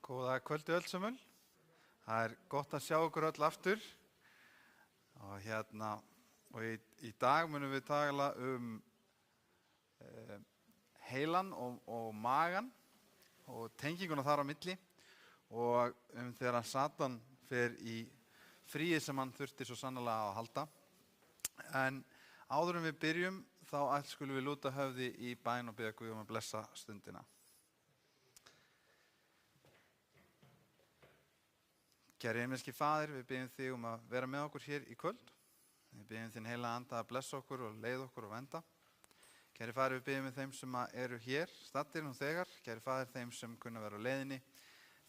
Góða kvöldi öll sömul. Það gott að sjá okkur öll aftur. Og í dag munum við tala heilan og magan og tenginguna þar á milli og þegar Satan fer í fríið sem hann þurfti svo sannarlega að halda. En áður en við byrjum þá skulum við lúta höfði í bæn og biðja Guð að blessa stundina. Kæri himneski Faðir, við biðjum þig að vera með okkur hér í kvöld. Við biðjum þinn heilaga anda að blessa okkur og leiða okkur og vernda. Kæri Faðir, við biðjum þeim sem eru hér, staddir nú þegar. Kæri Faðir, þeim sem kunna vera á leiðinni,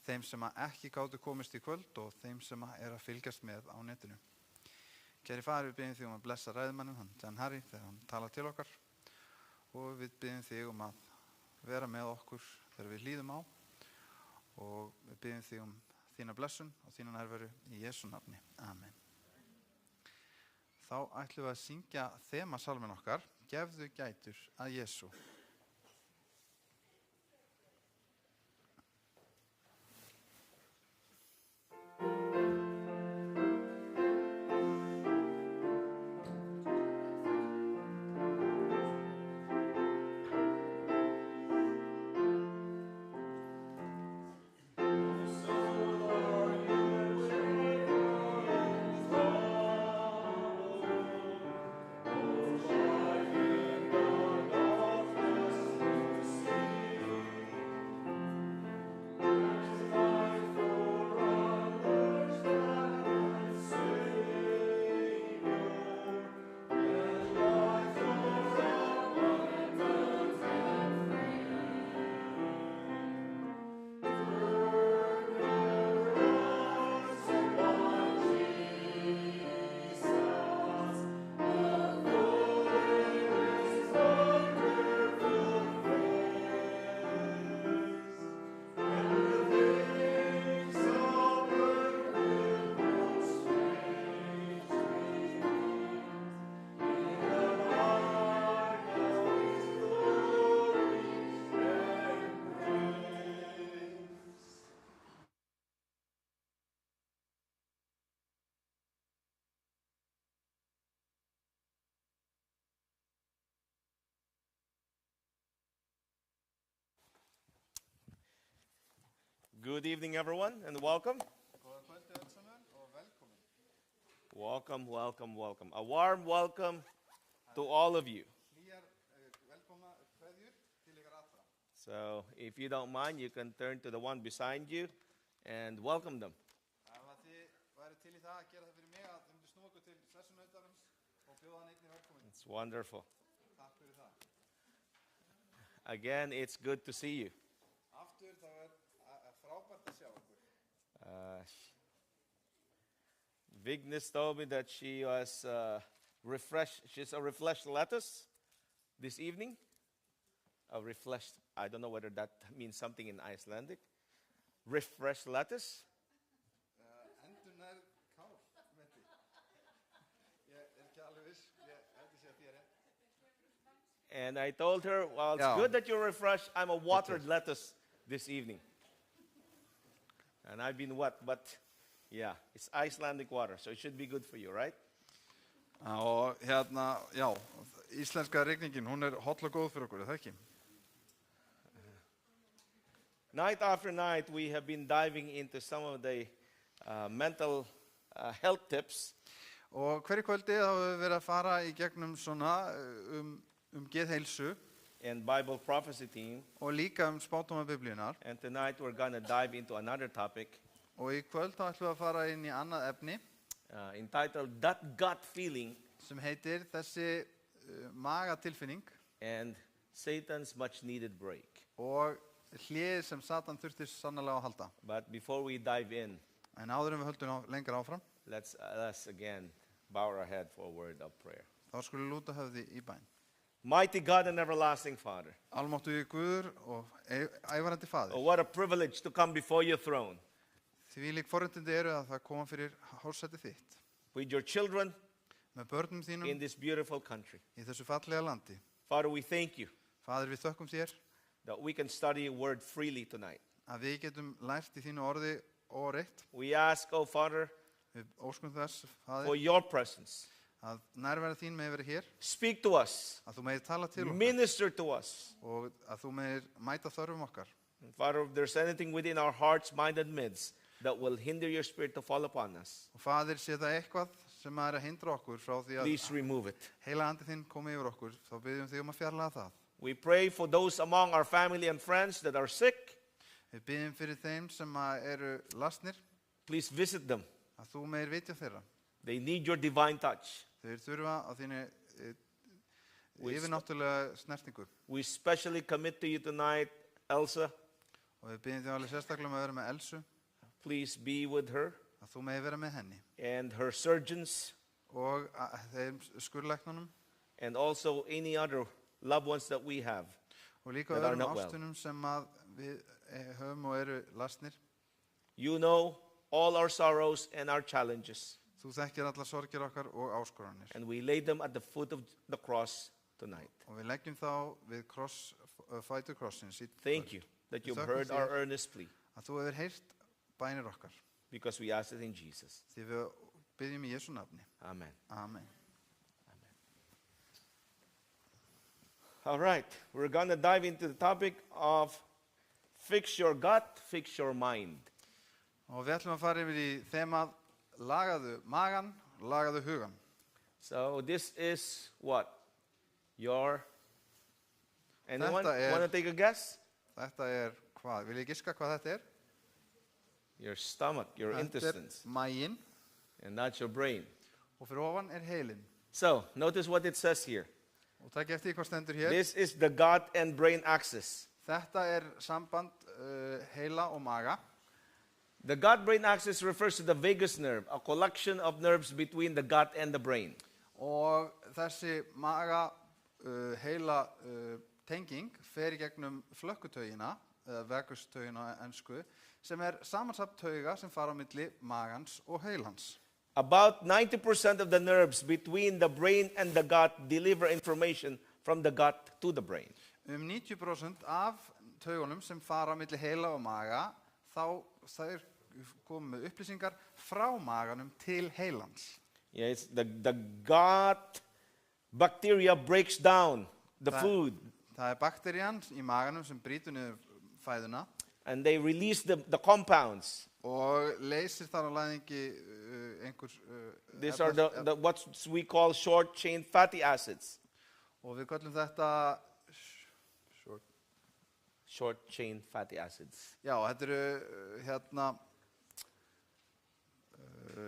þeim sem ekki gátu komist í kvöld og þeim sem að fylgjast með á netinu. Kæri Faðir, við biðjum þig að blessa ræðumanninn, hann Jan Harry, þegar hann talar til okkar. Og við biðjum þig að vera með okkur þegar við hlýðum á. Og við biðjum þig þína blessun og þína nærveru í Jesú nafni. Amen. Þá ætlum við að syngja þemasalminn okkar, Gefðu gætur að Jesú. Good evening, everyone, and welcome. Welcome, welcome, welcome. A warm welcome to all of you. So, if you don't mind, you can turn to the one beside you and welcome them. It's wonderful. Again, it's good to see you. Vignes told me that she was refreshed. She's a refreshed lettuce this evening. A refreshed, I don't know whether that means something in Icelandic. Refreshed lettuce. And I told her, well, it's good that you're refreshed. I'm a watered lettuce this evening. And I've been wet, but yeah, it's Icelandic water, so it should be good for you, right? Og íslenska rigningin, hún holl og góð fyrir okkur, það ekki? Night after night, we have been diving into some of the mental health tips. Og hverju kvöldi þá höfum við verið að fara í gegnum svona geðheilsu. And Bible prophecy team. Og líka spádóma Biblíunnar. And tonight we're going to dive into another topic. Og í kvöld þá ætlum við að fara inn í annað efni. Entitled That Gut Feeling. Sem heitir þessi magatilfinning. And Satan's Much Needed Break. Og hléið sem Satan þurfti sannarlega að halda. But before we dive in. En áður en við höldum lengra áfram. Let's again bow our head for a word of prayer. Þá skulum við lúta höfði í bæn. Mighty God and everlasting Father. Almáttugi Guður og ævarandi Faðir. Oh, what a privilege to come before your throne. Þvílík forréttindi eru að það koma fyrir hársæti þitt. With your children. Með börnum þínum. In this beautiful country. Í þessu fallega landi. Father, we thank you. Faðir, við þökkum þér. That we can study your word freely tonight. að við getum lært í þínu orði óreitt. We ask, oh Father, Við óskum þess, for Faðir, your presence. að nærvera þín megi vera hér, Speak to us. að þú megir tala til okkar Minister to us. og að þú megir mæta þörfum okkar. And Father, if there's anything within our hearts, mind, and midst that will hinder your spirit to fall upon us, Og Faðir, sé það eitthvað sem er að hindra okkur frá því að please remove it. heila andi þinn komi yfir okkur, þá byggjum þig að fjarlæga það. We pray for those among our family and friends that are sick. Við byggjum fyrir þeim sem eru lasnir, Please visit them. að þú megir vitja þeirra. They need your divine touch. Þeir þurfa á þínu We yfirnáttúrulega snertingu. We specially commit to you tonight, Elsa. Og við byggjum þig alveg sérstaklega að vera með Elsu, Please be with her að þú megir vera með henni. and her surgeons Og þeim skurðlæknunum and also any other loved ones that we have. og líka That are öðrum not well. ástunum sem að við höfum og eru lasnir. You know all our sorrows and our challenges, Þú þekkir allar sorgir okkar og áskoranir. and we lay them at the foot of the cross tonight. Og við leggjum þá við fætur krossins í Thank kvöld. you that Við you've þökkum heard our þér earnest plea, að þú hefur heyrt bænir okkar. because we ask it in Jesus. Því við byggjum í Jesu nafni. Amen. Amen. All right, we're going to dive into the topic of fix your gut, fix your mind. Og við ætlum að fara yfir í þemað lagaðu magan, lagaðu hugan. So this is what? Anyone Þetta want to take a guess? Þetta hvað? Vil ég giska hvað þetta Your stomach, your Þetta intestines, maginn and not your brain. og fyrir ofan heilin. So notice what it says here. Og takk eftir hvað stendur hér. This is the gut and brain axis. Þetta samband heila og maga. The gut-brain axis refers to the vagus nerve, a collection of nerves between the gut and the brain. Og þessi maga heila tenging fer í gegnum flökkutaugina, vegustögina á ensku, sem samansafn tauga sem fara á milli magans og heilans. About 90% of the nerves between the brain and the gut deliver information from the gut to the brain. 90% af taugunum sem fara á milli heila og maga, þá þær koma með upplýsingar frá maganum til heilans. Yes, the gut bacteria breaks down the food Það bakterían í maganum sem brýtur niður fæðuna and they release the compounds. og leysir þar á læðingi einhver These are the what we call short chain fatty acids. og við kallum þetta Short chain fatty acids. já, þetta hérna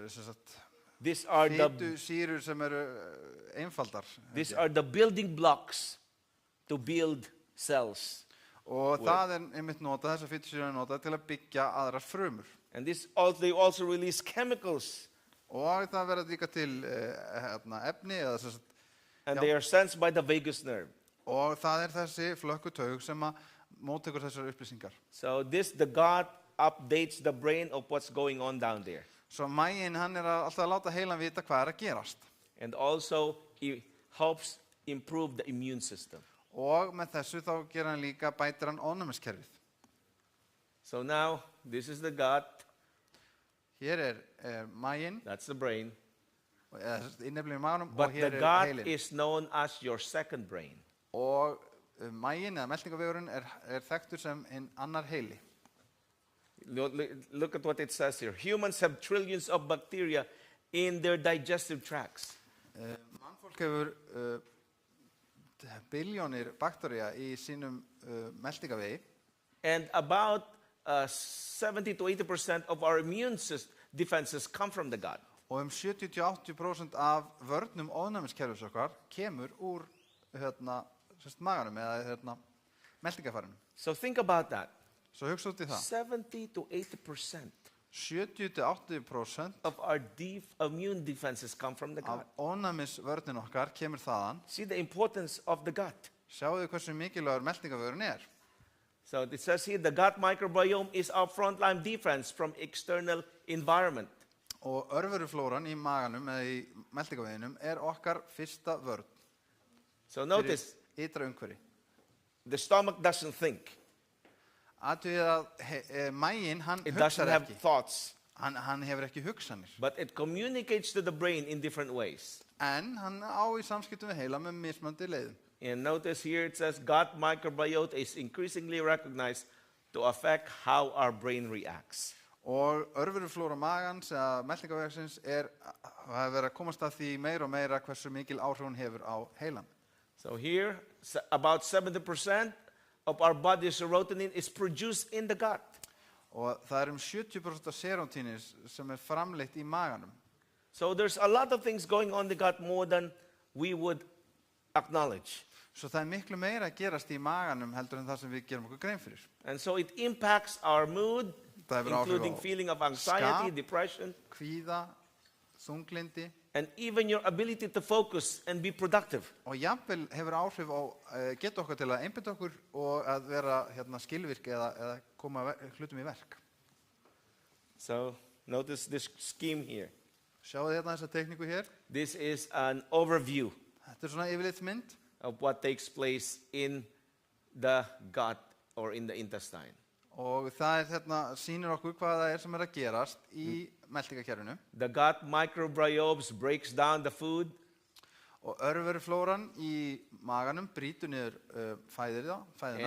sem sagt These are fitusýrur sem einfaldar These are the building blocks to build cells. og það einmitt notað, þessar fitusýrur notað til að byggja aðrar frumur And they also release chemicals. og það verður líka til efni eða sem sagt And Já. they are sensed by the vagus nerve. og það þessi flökkutaug sem að móttekur þessar upplýsingar. So the gut updates the brain of what's going on down there. Svo maginn hann alltaf að láta heilan vita hvað að gerast. And also it helps improve the immune system. Og með þessu þá gera hann líka bætir hann ónæmiskerfið. So now this is the gut, Hér maginn, that's the brain. inneflið í maganum But og the hér gut heilin. is known as your second brain. Og maginn eða meltingavegurinn þekktur sem hinn annar heili. Look at what it says here. Humans have trillions of bacteria in their digestive tracts. Mannfólk hefur biljónir baktería í sínum meltingavegi. And about 70 to 80% of our immune defenses come from the gut. Og 70-80% af vörnum ónæmiskerfis okkar kemur úr maganum eða meltingafarinu. So think about that. Svo hugsa út í það. 70 to 80% 70-80% of our immune defenses come from the af gut. ónæmisvörnin okkar kemur þaðan. See the importance of the gut. Sjáu þið hversu mikilvægur meltingavegurinn So it says here the gut microbiome is our frontline defense from external environment. Og örveruflóran í maganum eða í meltingaveginum okkar fyrsta vörn So notice, fyrir ytra umhverfi. the stomach doesn't think. Athugið að maginn, hann It doesn't hugsar have ekki. thoughts, Hann hefur ekki hugsanir. but it communicates to the brain in different ways. En hann á í samskiptum við heila með mismunandi leiðum. And notice here it says gut microbiota is increasingly recognized to affect how our brain reacts. Og örveruflóra magans eða meltingarvegsins hefur verið að komast að því meira og meira hversu mikil áhrif hún hefur á heilan. So here, about 70% of our body's serotonin is produced in the gut. Og það 70% af serótínis sem framleitt í maganum. So there's a lot of things going on in the gut more than we would acknowledge. Svo það miklu meira að gerast í maganum heldur en það sem við gerum okkur grein fyrir. And so it impacts our mood, Það hefur áhrif including á feeling of anxiety, skap. depression, Kvíða, þunglindi and even your ability to focus and be productive. og jafnvel hefur áhrif á geta okkar til að einbeita okkur og að vera skilvirk eða koma hlutum í verk. So notice this scheme here. Sjáu þið þessa teikningu hér. This is an overview Þetta svona yfirleitt mynd of what takes place in the gut or in the intestine. og það sýnir okkur hvað það sem að gerast í meltingakerfinu. The gut microbiomes breaks down the food, Og örveruflóran í maganum brýtur niður fæðuna.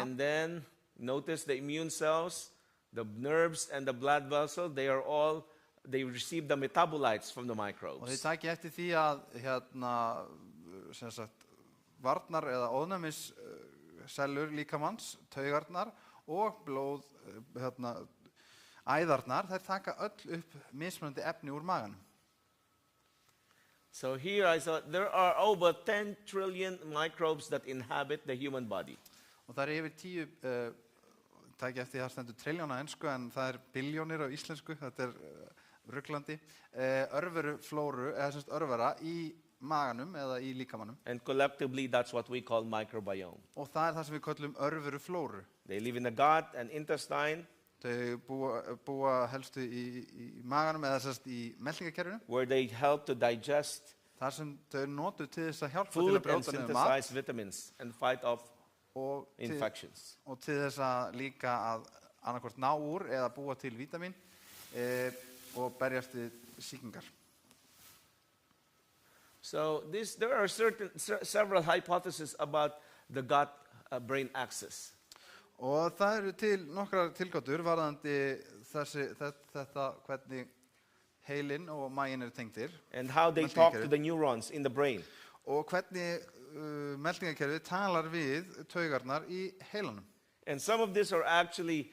and then notice the immune cells, the nerves and the blood vessel, they receive the metabolites from the Og microbes. þið takið eftir því að sem sagt, varnar eða ónæmis sellur líkamanns, taugarnar og blóð, æðarnar, þær taka öll upp mismunandi efni úr maganum. So here I saw there are over 10 trillion microbes that inhabit the human body. Og það yfir 10, takið eftir því það stendur triljóna á ensku en það biljónir á íslensku, þetta ruglandi, örveruflóru, eða semst örvera í maganum eða í líkamannum. And collectively, that's what we call microbiome. Og það það sem við köllum örveruflóru. They live in the gut and intestine, Þau búa helstu í maganum eða semst í meltingakerfinu. where they help to digest Þar sem þau notu til þess að hjálpa til food að and brjóta niður mat synthesize vitamins and fight off og infections. til þess að líka að annarkvort ná úr eða búa til vítamín og berjast við sýkingar. So there are several hypotheses about the gut-brain axis. Og það til nokkrar tilgátur varðandi þetta hvernig heilinn og maginn tengdir And how they talk to the neurons in the brain. og hvernig meltingakerfið talar við taugarnar í heilanum. And some of this are actually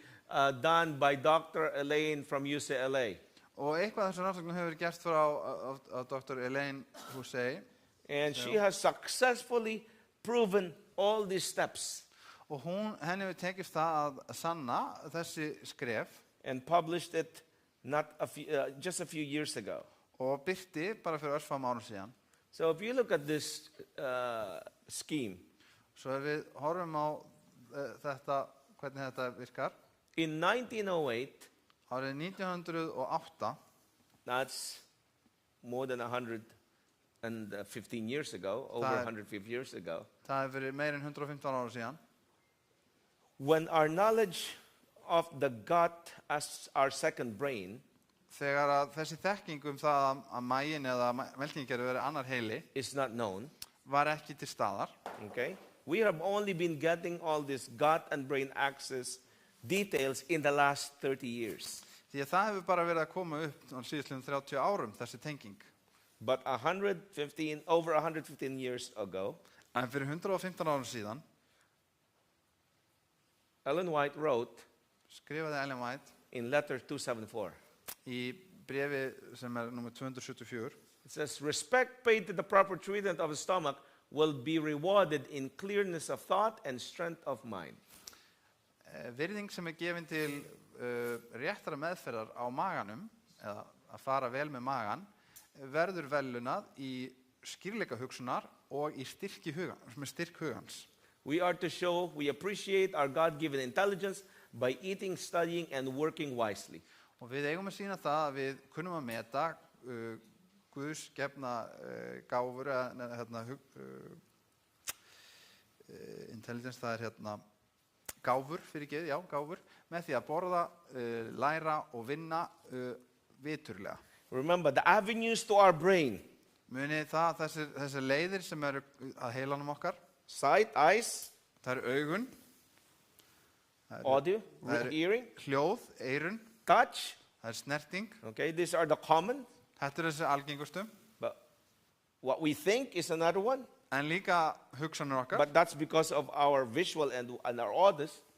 done by Dr. Elaine from UCLA. Og eitthvað af þessum rannsóknum hefur verið gert frá Dr. Elaine Husey. And she has successfully proven all these steps Og henni hefur tekist það að sanna þessi skref and published it just a few years ago. og birti bara fyrir örfáum árum síðan. So if you look at this scheme, Svo ef við horfum á hvernig þetta virkar, in 1908, árið 1908, that's more than 115 years ago, over That- 150 years ago, það hefur verið meir en 115 ára síðan, when our knowledge of the gut as our second brain þegar að þessi þekking það að maginn eða meltingakerfið verið annar heili is not known, var ekki til staðar. okay? We have only been getting all this gut and brain axis details in the last 30 years. Því að það hefur bara verið að koma upp á síðastliðnum 30 árum, þessi tenging. But over 115 years ago, En fyrir 115 árum síðan Ellen White wrote skrifaði Ellen White in letter 274, í brefi sem nummer 274, it says, respect paid to the proper treatment of the stomach will be rewarded in clearness of thought and strength of mind. Virðing sem gefin til réttara meðferðar á maganum, eða að fara vel með magan, verður velunað í skýrleika hugsunar og í styrk hugans. We are to show we appreciate our God-given intelligence by eating, studying, and working wisely. Og við eigum að sýna það að við kunnum að meta Guðs gefna gáfur, intelligence, það gáfur, gáfur, með því að borða, læra og vinna viturlega. Remember, the avenues to our brain, Munið það, þessir leiðir sem eru að heilanum okkar, sight, eyes, það eru augun, audio, það eru hearing, hljóð, eyrun, touch. það er snerting. Okay, these are the common. Þetta eru þessi algengustu, But what we think is another one. en líka hugsanir okkar. But that's because of our visual and our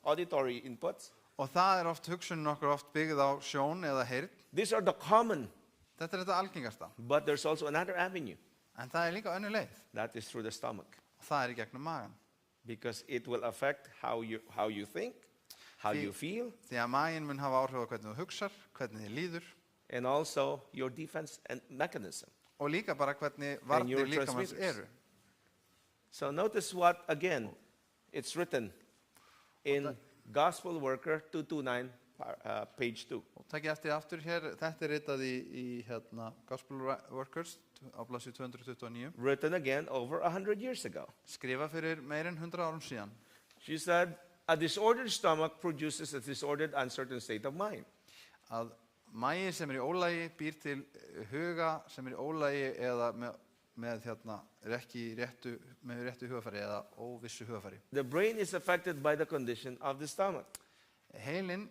auditory inputs. Og það er oft hugsunin okkar oft byggð á sjón eða heyrn. These are the common. Þetta er þetta algengasta. But there's also another avenue. En það er líka önnur leið. That is through the stomach. Og það er í gegnum magan. Because it will affect how you think, how you feel, Því að maginn mun hafa áhrif á hvernig þú hugsar, hvernig þið líður and also your defense and mechanism. og líka bara hvernig varnir líkamans neurotransmitters. eru. So notice what, again, it's written in Gospel Worker 229, page 2. Og takk ég eftir aftur hér, þetta er ritað í Gospel Workers á blaðsíðu 229. Written again over 100 years ago. Skrifa fyrir meir en 100 árum síðan. She said, a disordered stomach produces a disordered, uncertain state of mind. Að magi sem er í ólagi býr til huga sem er í ólagi eða með réttu hugafæri eða óvissu hugafæri. The brain is affected by the condition of the stomach. Heilinn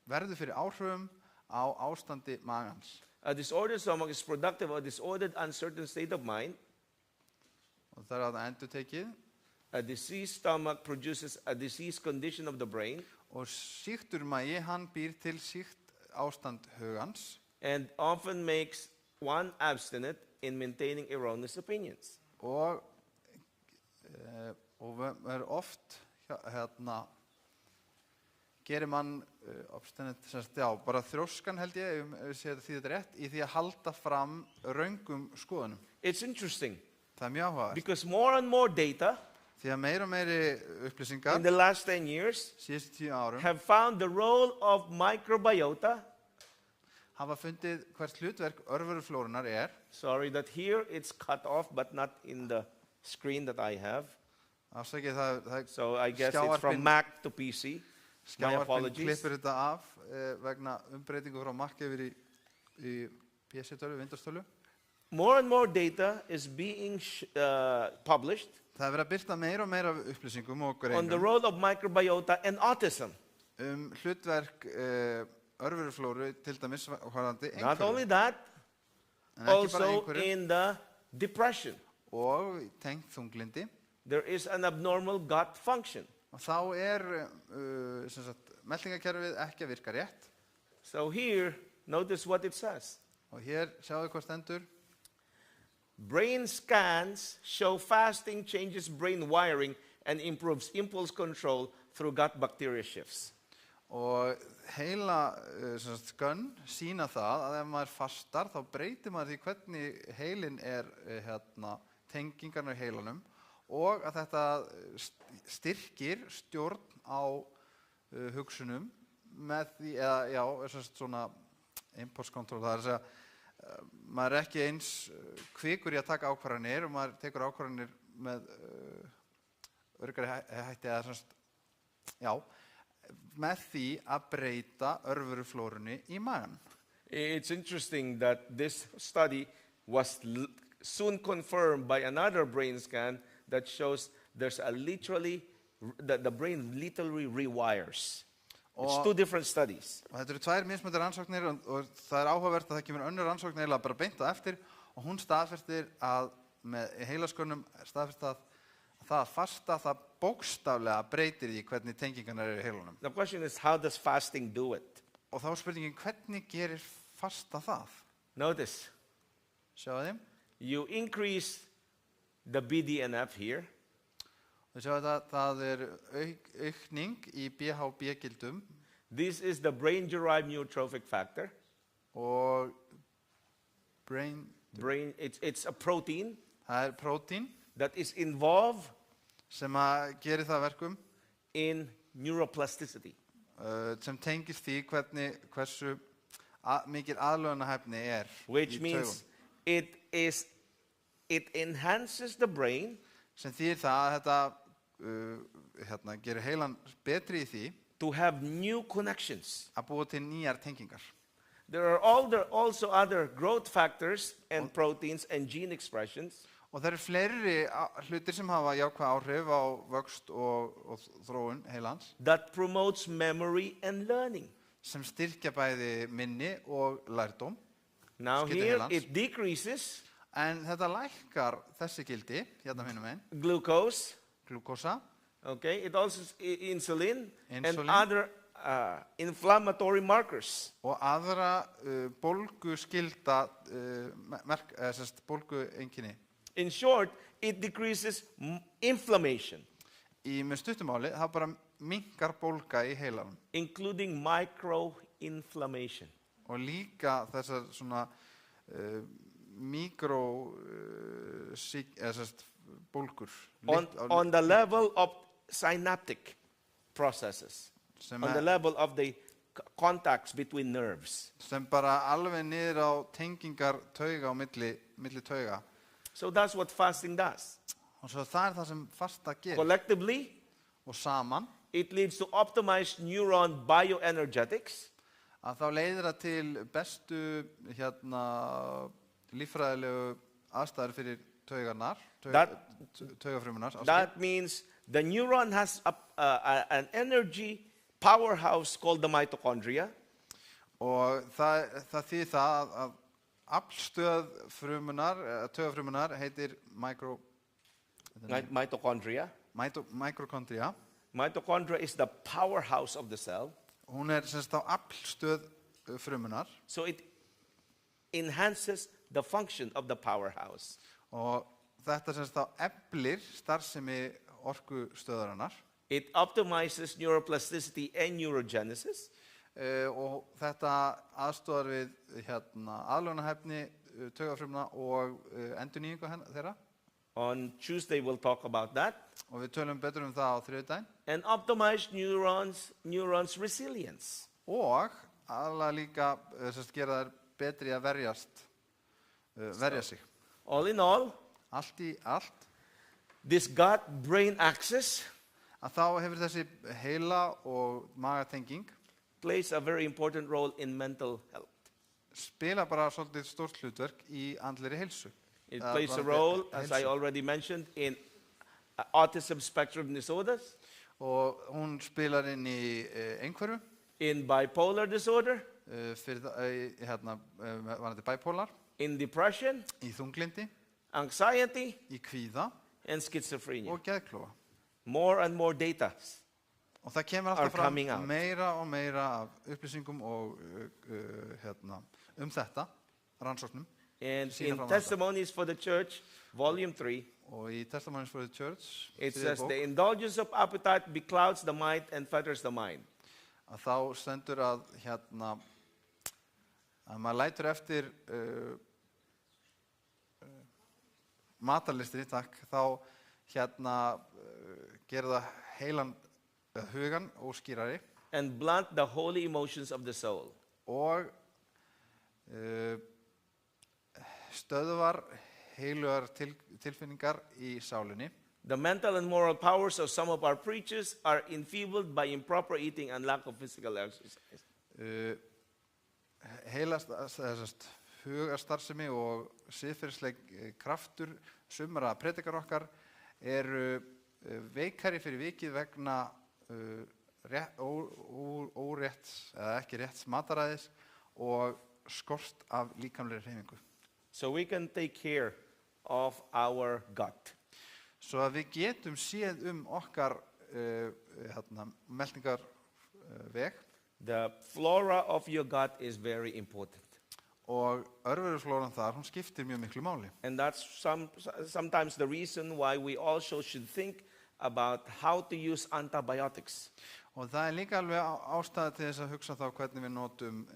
verður fyrir áhrifum á ástandi magans. A disordered stomach is productive of a disordered, uncertain state of mind. Og það er að endurtekið. A diseased stomach produces a diseased condition of the brain. Og sýktur magi, hann býr til sýkt ástand hugans. And often makes one abstinent in maintaining erroneous opinions. Og er oft gerir mann obstinate, bara þrjóskan held ég, ef ég sé þetta rétt, í því að halda fram röngum skoðunum. It's interesting Það er mjög áhugavert. because more and more data Því að meira og meiri upplýsingar in the last 10 years síðustu 10 árum have found the role of microbiota. hafa fundið hvert hlutverk örveruflórunar er. Sorry that here it's cut off, but not in the screen that I have. Afsakið það So I guess it's from Mac to PC. My skjáarpinn apologies. klippir þetta af vegna umbreytingu frá Mac yfir í PC-tölu, Windows-tölu. More and more data is being published Það er verið að birta meira og meira upplýsingum og on the greinum role of microbiota and autism. Hlutverk örveruflóru til dæmis varðandi Not only einhverfu. that, En ekki bara also einhverfu in the depression. og tengt þunglindi. There is an abnormal gut function. Og þá meltingakerfið ekki að virka rétt. So here, notice what it says. Og hér sjáðu hvað stendur. Brain scans show fasting changes brain wiring and improves impulse control through gut bacteria shifts. Og heila skönn sína það að ef maður fastar þá breytir maður því hvernig heilin er tengingarnar í heilanum og að þetta styrkir stjórn á hugsunum með því, svona impulse control, það er að segja maður er ekki eins kvikur í að taka ákvarðanir og maður tekur ákvarðanir með öruggari hætti eða með því að breyta örveruflórunni í magan. It's interesting that this study was soon confirmed by another brain scan that shows there's the brain literally rewires. It's two different studies. Og þetta eru tvær mismunandi rannsóknir og það er áhugavert að það kemur önnur rannsókn eiginlega bara beint á eftir og hún staðfestir að með heilaskönnum staðfestir að það að fasta það bókstaflega breytir því hvernig tengingarnar eru í heilunum. The question is, how does fasting do it? Og þá er spurningin, hvernig gerir fasta það? Notice, Sjáðu þið? you increase the BDNF here. Og sjáðu þetta, það er aukning í BHB-gildum This is the brain-derived neurotrophic factor. og It's a protein það er prótín that is involved sem að gerir það verkum in neuroplasticity. Sem tengist því hversu mikil aðlögunarhæfni er Which í means taugum. it enhances the brain Sem þýðir það að þetta gerir heilan betri í því to have new connections. að búa til nýjar tengingar. There are also other growth factors and proteins and gene expressions Og það eru fleiri hlutir sem hafa jákvæð áhrif á vöxt og þróun heilans that promotes memory and learning. sem styrkja bæði minni og lærdóm. Now Skildi here heilans. it decreases En þetta lækkar þessi gildi, hérna minnum einn, glucose, glúkósa, okay? It also insulin and Insulin. other inflammatory markers. og aðra bólguskylda bólgueinkenni. In short, it decreases inflammation, Í með stuttumáli, það bara minkar bólga í heilanum including microinflammation. og líka þessar svona bólgur On the level of synaptic processes, sem, on the level of the contacts between nerves. sem bara alveg niður á tengingar tauga á milli tauga. So that's what fasting does. Og svo það það sem fasta gerir. Collectively, Og saman, it leads to optimized neuron bioenergetics, að þá leiðir það til bestu líffræðilegu aðstæður fyrir taugarnar, taugafrumunar. that means the neuron has an energy powerhouse called the mitochondria. Og það þýðir það að aflstöð taugafrumunar heitir Mitochondria. mitochondria. Mitochondria is the powerhouse of the cell. Hún semst á aflstöð frumunar So it enhances the function of the powerhouse. og þetta semst á eflir starfsemi orkustöðarinnar It optimizes neuroplasticity and neurogenesis. og þetta aðstoðar við aðlögunarhæfni taugafrumna og endurnýjingu þeirra. On Tuesday, we'll talk about that. Og við tölum betur það á þriðjudaginn. And optimize neurons' resilience. Og aðalega líka gera þær betri að verja sig. All in all, Allt í allt, this gut-brain axis að þá hefur þessi heila og magatenging plays a very important role in mental health. spila bara svolítið stórt hlutverk í andlegri heilsu. It plays a role, as I already mentioned, in autism spectrum disorders, Og hún spilar inn í einhverfu in bipolar disorder, varandi bipolar, in depression, í þunglindi, anxiety, í kvíða and schizophrenia. og geðklofa. More and more data. Og það kemur Are alltaf fram coming out. meira og meira af upplýsingum og þetta, rannsóknum. And Sýna in fram á þetta. Testimonies for the Church, Volume 3, Og í Testimonies for the Church, it þriðja says bók, the indulgence of appetite beclouds the mind and fetters the mind. að þá stendur að maður lætur eftir matarlistri, takk, þá gerir það heilan hugan óskýrari And blunt the holy emotions of the soul. og stöðvar heilugar tilfinningar í sálinni. The mental and moral powers of some of our preachers are enfeebled by improper eating and lack of physical exercise. Hugarstarfsemi og siðferðisleg kraftur sumra predikar okkar eru veikari fyrir vikið vegna órétts eða ekki rétts mataræðis og skort af líkamlegri hreyfingu. So we can take care of our gut. Svo að við getum séð okkar meltingarveg The flora of your gut is very important. og örveruflóran þar, hún skiptir mjög miklu máli. And that's sometimes the reason why we also should think about how to use antibiotics. Og það líka alveg ástæða til þess að hugsa þá hvernig við notum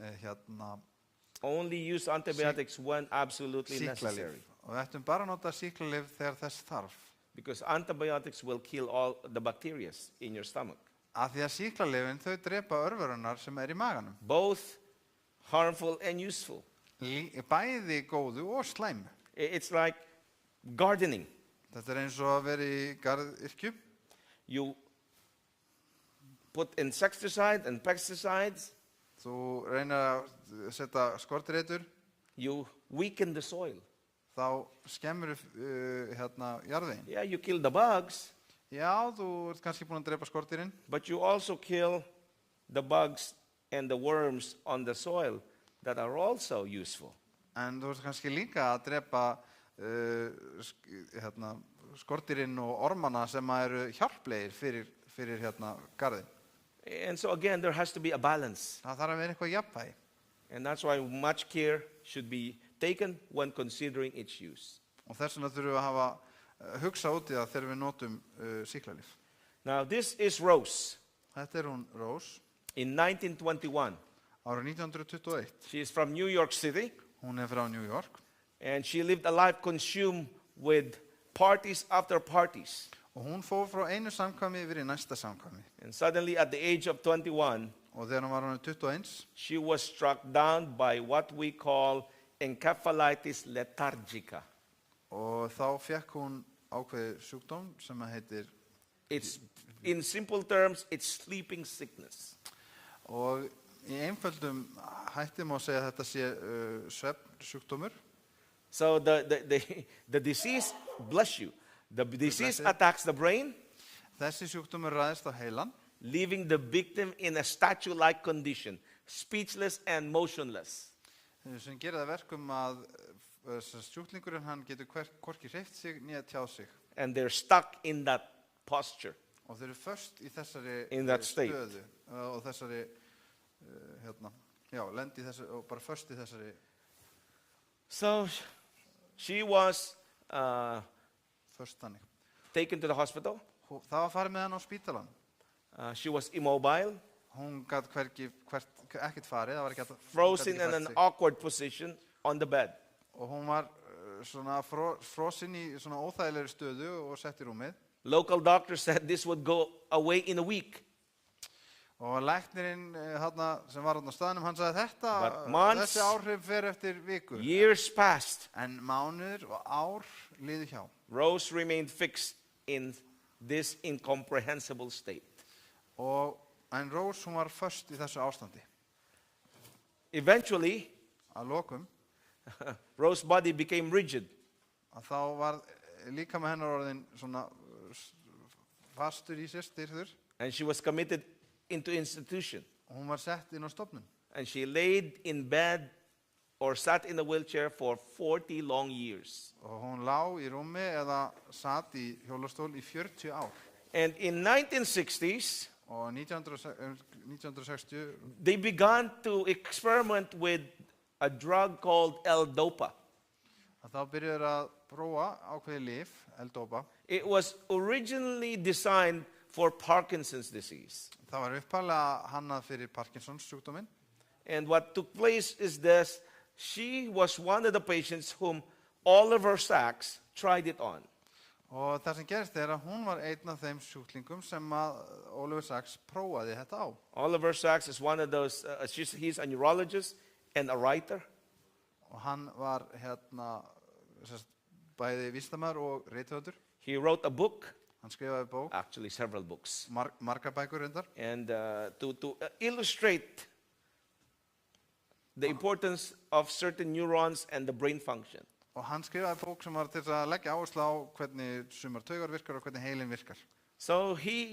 Only use antibiotics when absolutely necessary. sýklalyf. Og við ættum bara að nota sýklalyf þegar þess þarf. Because antibiotics will kill all the bacteria in your stomach. Af því að sýklalyfin þau drepa örverunar sem í maganum. Both harmful and useful. Bæði góðu og slæmu. It's like gardening. Þetta eins og að vera í garðyrkju. You put insecticide and pesticides. þú reynir að setja skortireitur, You weaken the soil. þá skemmur jarðveginn. Yeah, you kill the bugs, Já, þú ert kannski búin að drepa skortirinn, but you also kill the bugs and the worms on the soil that are also useful. en þú ert kannski líka að drepa skortirinn og ormana sem eru hjálplegir fyrir garðin. And so again, there has to be a balance. Það þarf að vera eitthvað jafnvægi. And that's why much care should be taken when considering its use. Og þess vegna þurfum við að hafa hugsa út í það þegar við notum sýklalyf. Now, this is Rose Þetta er hún Rose, in 1921. árið 1921. She is from New York City, Hún er frá New York and she lived a life consumed with parties after parties. og hún fór frá einu samkvæmi yfir í næsta samkvæmi. And suddenly, at the age of 21, Og þegar hún var hann 21, she was struck down by what we call encephalitis lethargica. og þá fekk hún ákveðið sjúkdóm sem heitir, It's, in simple terms, it's sleeping sickness. og í einföldum hætti má segja að þetta sé svefnsjúkdómur. So the disease, bless you, the disease you. attacks the brain, Þessi sjúkdómur ræðist á heilan leaving the victim in a statue-like condition, speechless and motionless. sem gerir það verkum að sjúklingurinn hann getur hvorki hreyft sig nýja tjáð sig. And they're stuck in that posture. Og þeir eru föst í þessari In that state. stöðu og þessari, lendi í þessu og bara föst í þessari So she was föst þannig. taken to the hospital. Það var farið með hann á spítalan. She was immobile, Hún gat ekkert farið, það var ekki hægt að- frozen hún gat in ekki an fært sig. awkward position on the bed. Og hún var svona frosin í svona óþægilegri stöðu og sett í rúmið. Local doctor said this would go away in a week. Og læknirinn sem var á staðnum, hann sagði But months- þessi áhrif fer eftir viku. Years passed. En mánuður og ár liðu hjá. Rose remained fixed in this incomprehensible state. En Rose, hún var föst í þessu ástandi. Eventually, Að lokum, Rose's body became rigid. að þá var líka með hennar orðin svona fastur í sér, styrður. And she was committed into institution. Og hún var sett inn á stofnun. And she laid in bed or sat in a wheelchair for 40 long years. Og hún lá í rúmi eða satt í hjólastól í 40 ár. And in 1960s, Og 1960 they began to experiment with a drug called L-Dopa. að þá byrjuður að prófa ákveðið lyf, L-Dopa. It was originally designed for Parkinson's disease. Það var upphaflega hannað fyrir Parkinsons sjúkdóminn. And what took place is this: she was one of the patients whom Oliver Sacks tried it on. Og það sem gerist er að hún var einn af þeim sjúklingum sem að Oliver Sacks prófaði þetta á. Oliver Sacks is one of those, he's a neurologist and a writer. Og hann var bæði vísindamaður og rithöfundur. He wrote a book, Hann skrifaði bók, actually several books, margar bækur reyndar. and to illustrate the importance of certain neurons and the brain function. Og hann skrifaði bók sem var til að leggja áherslu á hvernig sumar taugar virkar og hvernig heilin virkar. So he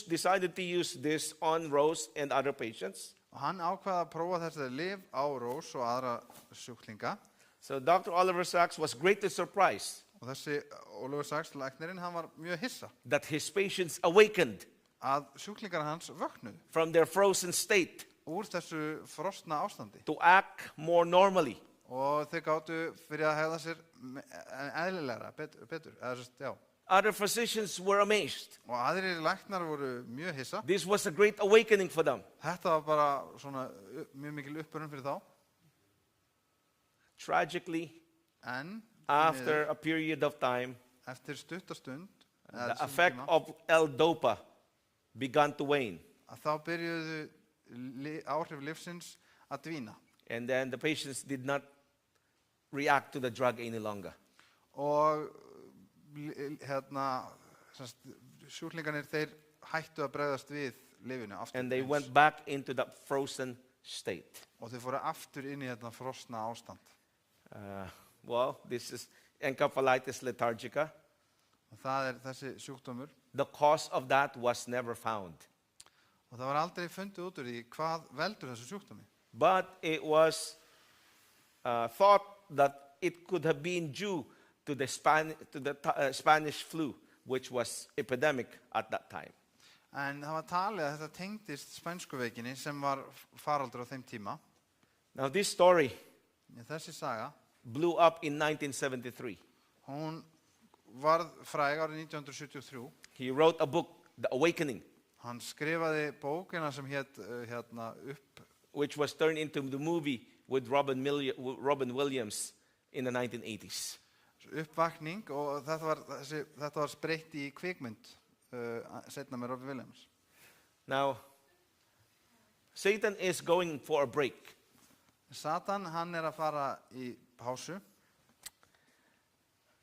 decided to use this on Rose and other patients. Og hann ákvaði að prófa þessi lyf á Rose og aðra sjúklinga. So Dr. Oliver Sacks was greatly surprised Og þessi Oliver Sacks læknirinn, hann var mjög hissa that his patients awakened að sjúklingar hans vöknuðu from their frozen state úr þessu frosna ástandi. to act more normally. Og þau gátu fyrir að hegða sér eðlilegra, betur. Other physicians were amazed. Og aðrir læknar voru mjög hissa. This was a great awakening for them. Þetta var bara svona mjög mikil uppbörun fyrir þá. Tragically, En after a period of time, eftir stuttastund the effect of L-Dopa began to wane. að þá byrjuðu áhrif lyfsins að dvína. And then the patients did not react to the drug any longer. Og sjúklingarnir þeir hættu að bregðast við lyfinu aftur and they eins. went back into that frozen state. Og þau fóru aftur inn í þetta frosna ástand. Well, this is encephalitis lethargica. Og það þessi sjúkdómur. The cause of that was never found. Og það var aldrei fundið út úr því hvað veldur þessu sjúkdómi. But it was thought that it could have been due to the Spanish flu, which was epidemic at that time. En það var talið að þetta tengdist spænskuveikinni sem var faraldur á þeim tíma. Now this story Þessi saga, blew up in 1973. hún varð fræg árið 1973. He wrote a book, The Awakening, Hann skrifaði bókina sem hét upp, which was turned into the movie with Robin Williams in the 1980s. uppvakning og þetta var spreytt í kvikmynd seinna með Robin Williams. Now, Satan is going for a break. Satan, hann að fara í pásu.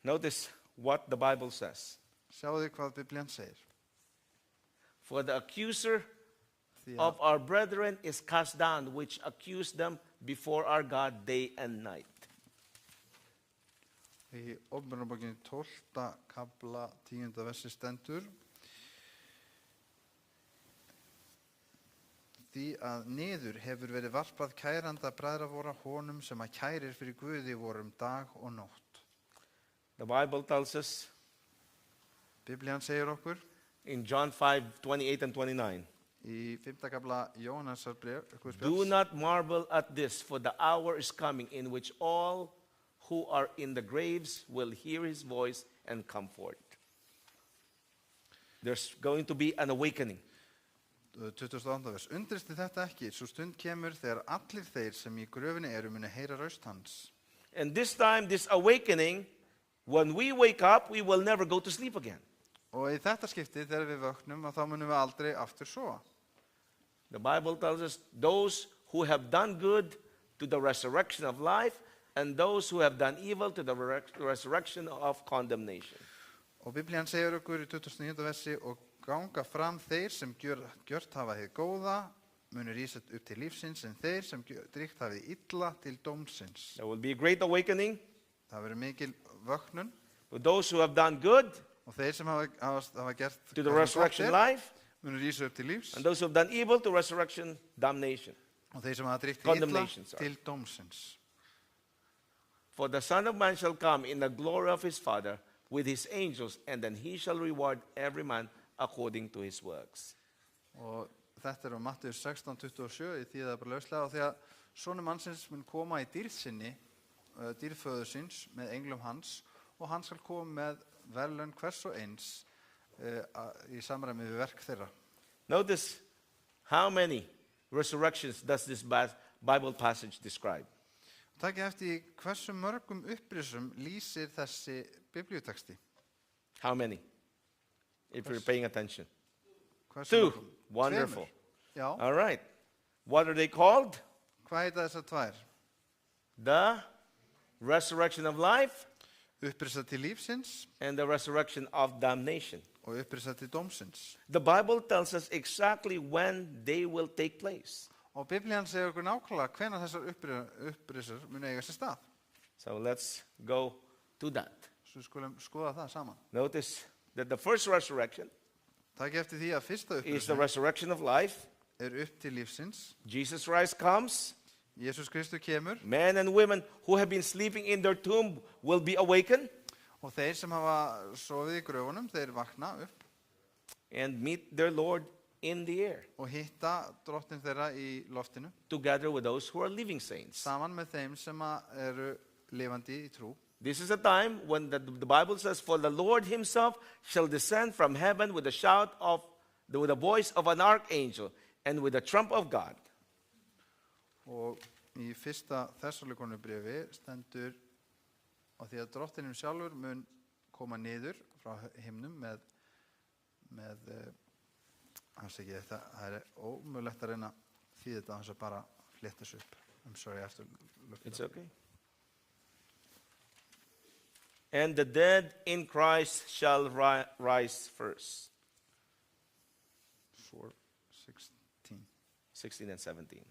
Notice what the Bible says. Sjáðu hvað Biblían segir. For the accuser Því of our brethren is cast down, which accused them before our God day and night. í Opinberunarbókinni 12. kafla 10. versi stendur: Því að niður hefur verið varpað kæranda bræðra vora honum sem að kærir fyrir Guði vorum dag og nótt. The Bible tells us Biblían segir okkur in John 5:28 and 29, í 5. kafla Jóhannesar do Guðspjalls: not marvel at this, for the hour is coming in which all who are in the graves will hear his voice and come forth. There's going to be an awakening. 28. vers: Undristi þetta ekki, svo stund kemur þegar allir þeir sem í gröfinni eru muni heyra raust hans. And this time, this awakening, when we wake up, we will never go to sleep again. Og í þetta skipti þegar við vöknum þá munum við aldrei aftur sofa. The Bible tells us those who have done good to the resurrection of life, and those who have done evil to the resurrection of condemnation. Og Biblían segir okkur í 29. versi: og ganga fram þeir sem gjört hafa hið góða munu rísa upp til lífsins, en þeir sem dríkt hafi illa til dómsins. There will be a great awakening. Það verður mikil vöknun, For those who have done good og þeir sem hafa gert to the hvað sem resurrection gott er, life, munu rísa upp til lífs, and those who have done evil to resurrection damnation. og þeir sem hafa dríkt illa Condemnation, sorry. til dómsins. For the Son of Man shall come in the glory of his Father with his angels, and then he shall reward every man according to his works. Og þetta á Mattheus 16:27 í því það bara lauslega, og því að sonur mannsins mun koma í dýrð sinni, dýrföður síns með englum hans, og hann skal koma með verðlaun hvers og eins í samræmi við verk þeirra. Notice how many resurrections does this Bible passage describe? Takk eftir hversu mörgum upprisum lýsir þessi biblíuteksti. How many? If you're paying attention. Hversu Two. mörgum? Wonderful. Tveimur. Já, All right. What are they called? hvað heita þessar tvær? The resurrection of life Upprisa til lífsins and the resurrection of damnation. og upprisa til dómsins. The Bible tells us exactly when they will take place. Og Biblían segir okkur nákvæmlega hvenær þessar upprisur munu eiga sér stað. So let's go to that. Svo skulum skoða það saman. Notice that the first resurrection Takk eftir því að fyrsta is the upprisun resurrection of life. upp til lífsins. Jesus Christ comes. Jesús Kristur kemur Men and women who have been sleeping in their tomb will be awakened og þeir sem hafa sofið í gröfunum, þeir vakna upp and meet their Lord in the air, og hitta drottin þeirra í loftinu together with those who are living saints. saman með þeim sem eru lifandi í trú. This is a time when the Bible says, for the Lord himself shall descend from heaven with a shout with the voice of an archangel and with the trump of God. Og í fyrsta Þessalóníkarbréfi stendur: og því að drottinum sjálfur mun koma niður frá himnum með það ómögulegt að reyna því þetta hans að bara fletta þessu upp. I'm sorry, I have to look it It's up. okay. And the dead in Christ shall rise first. 4:16. 16 and 17.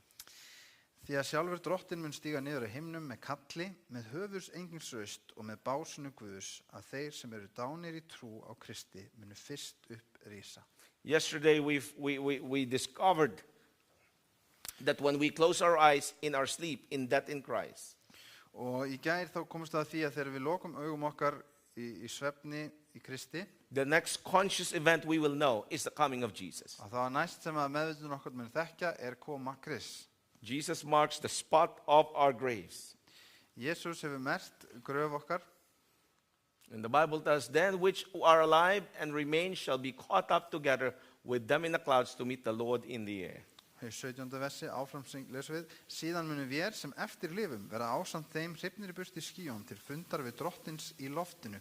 Því að sjálfur drottinn mun stíga niður á himnum með kalli, með höfuðs engins raust og með básunu Guðs, að þeir sem eru dánir í trú á Kristi munu fyrst upp rísa. Yesterday we discovered that when we close our eyes in our sleep, in death in Christ, Og í gær þá komumst að því að þegar við lokum augum okkar í svefni í Kristi, the next conscious event we will know is the coming of Jesus. að það næst sem að meðvitund okkar mun þekkja koma Krists. Jesus marks the spot of our graves. Jesús hefur merkt gröf okkar. And the Bible tells, then which are alive and remain shall be caught up together with them in the clouds to meet the Lord in the air. Í 17. versi áfram lesum við, síðan munum vér sem eftir lifum vera ásamt þeim hrifnir í burtu í skýjum til fundar við drottins í loftinu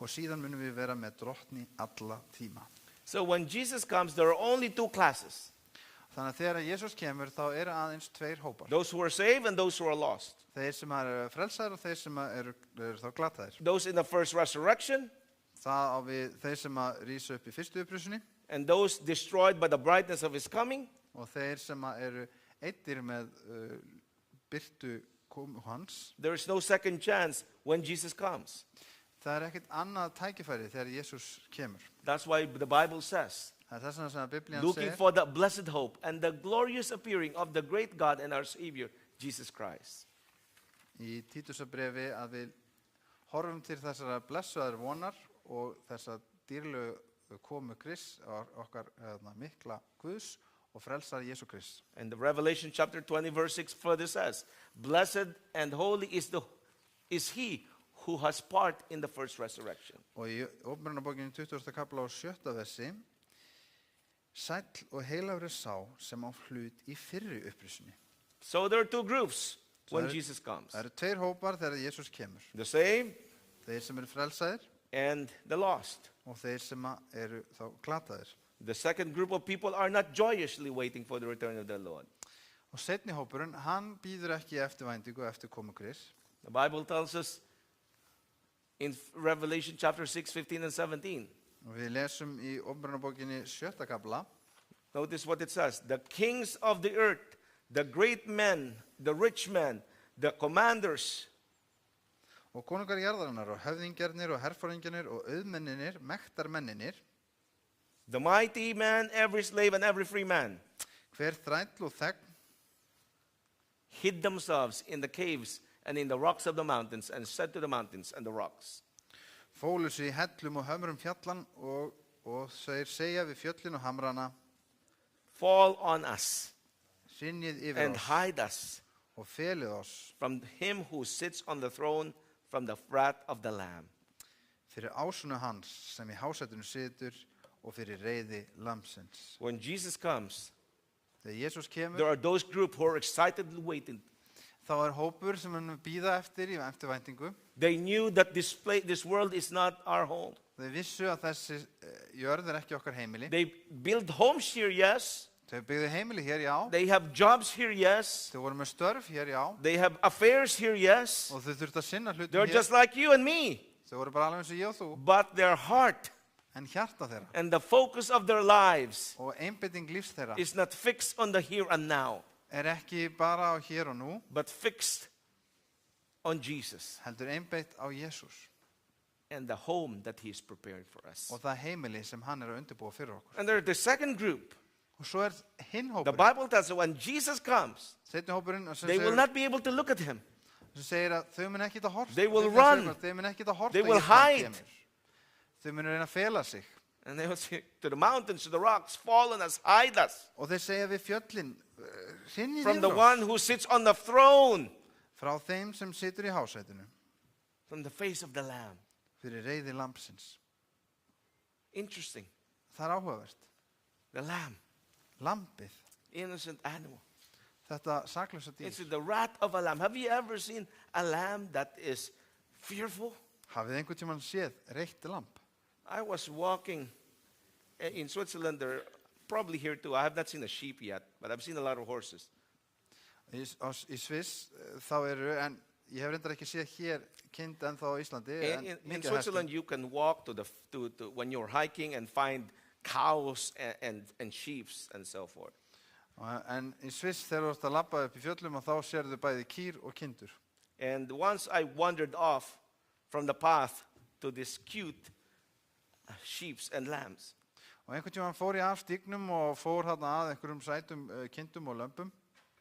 og síðan munum við vera með drottni alla tíma. So when Jesus comes, there are only two classes. Þannig að þegar Jesús kemur þá eru aðeins tveir hópar. Those who are saved and those who are lost. Þeir sem eru frelsaðir og þeir sem eru þá glataðir. Those in the first resurrection Það á við þeir sem rísa upp í fyrstu upprusunni and those destroyed by the brightness of his coming. og þeir sem eru eyddir með birtu komu hans. There is no second chance when Jesus comes. Það ekkert annað tækifæri þegar Jesús kemur. That's why the Bible says, Það þess vegna sem Biblían looking segir for the blessed hope and the glorious appearing of the great God and our Savior, Jesus Christ. í Títusarbrefi að við horfum til þessara blessuðar vonar og þessa dýrlegu komu Krists okkar mikla Guðs og frelsar Jesú Krist. And the Revelation chapter 20 verse 6 further says, blessed and holy is he who has part in the first resurrection. Og í Åpenbarunarbókinni 20. kapla og 7. versi, sæll og heilagur sá sem á hlut í fyrri upprisunni. So there are two groups when það Jesus comes. eru tveir hópar þegar Jesús kemur. The saved Þeir sem eru frelsaðir and the lost. og þeir sem eru þá glataðir. The second group of people are not joyously waiting for the return of their Lord. Og seinni hópurinn, hann býður ekki eftirvæntingu eftir komu Krists. The Bible tells us in Revelation chapter 6, 15 and 17. Og við lesum í Åpenbarunarbókinni 7. kapla. Notice what it says. The kings of the earth, the great men, the rich men, the commanders, Og konungar jarðarinnar og höfðingjarnir og herforingjarnir og auðmenninir, mektarmenninir, the mighty man, every slave and every free man, hver þræll og þegn, hid themselves in the caves and in the rocks of the mountains and said to the mountains and the rocks, fólu sig í hellum og hömrum fjallan og þeir segja við fjöllin og hamrana, fall on us hrynjið yfir and oss hide us og felið oss from him who sits on the throne, from the wrath of the Lamb. fyrir ásunu hans sem í hásætinu situr og fyrir reiði lambsins. When Jesus comes, Þegar Jesús kemur, there are those group who are excitedly waiting. þá hópur sem hann býða eftir í eftirvæntingu. They knew that this world is not our home. Þeir vissu að þessi jörð ekki okkar heimili. They build homes here, yes. Þau byggðu heimili hér, já. They have jobs here, yes. Þau voru með störf hér, já. They have affairs here, yes. Og þau þurftu að sinna hlutum They're hér. just like you and me. Þau voru bara alveg eins og ég og þú. But their heart En hjarta þeirra and the focus of their lives og einbeiting lífs þeirra is not fixed on the here and now, ekki bara á hér og nú, but fixed on Jesus heldur einbeitt á Jesús and the home that He's prepared for us. og það heimili sem hann að undirbúa fyrir okkur. And there's the second group. Og svo hinn The hópurinn. Bible tells us when Jesus comes, Seinni hópurinn sem they will segir, not be able to look at Him. sem segir að þau mun ekki að horfa. They will Þau run. Þau mun ekki að horfa. They will Jesús hann hide. kemur. Þau mun reyna að fela sig. And they will say to the mountains, to the rocks, fall on us, hide us Og þeir segja við fjöllin, hrynjið from the yfir one oss. who sits on the throne, Frá þeim sem situr í hásætinu. from the face of the Lamb. Fyrir reiði lambsins. Interesting. Það áhugavert. The Lamb, Lambið. innocent animal. Þetta saklausa dýr. It's the wrath of a lamb. Have you ever seen a lamb that is fearful? Hafið einhvern tímann séð reykt lamb? I was walking in Switzerland, there, probably here too. I have not seen a sheep yet, but I've seen a lot of horses. Í Sviss þá eru, en ég hef reyndar ekki séð hér kind ennþá á Íslandi, en In mikið Switzerland, hestum. you can walk to when you're hiking and find cows and sheep and so forth. En í Sviss þegar þú ert að labba upp í fjöllum og þá sérðu bæði kýr og kindur. And once I wandered off from the path to this cute sheep and lambs. Og einhvern tímann fór ég af stígnum og fór þarna að einhverjum sætum kindum og lömbum.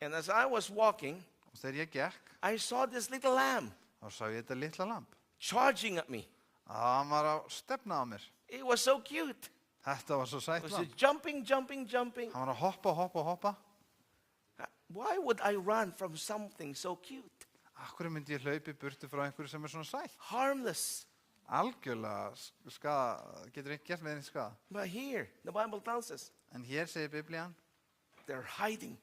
And as I was walking, Og þegar ég gekk, I saw this little lamb þá sá ég þetta litla lamb. charging at me. Hann var að stefna á mér. It was so cute. Þetta var svo It sætt was lamb. jumping, jumping, jumping. Hann var að hoppa. Why would I run from something so cute? Akkur myndi ég hlaupi burtu frá einhverju sem svona sætt? Harmless. Algjörlega skada, getur ekki gert með henni skada. But here, the Bible tells us, En hér segir Biblían, they're hiding.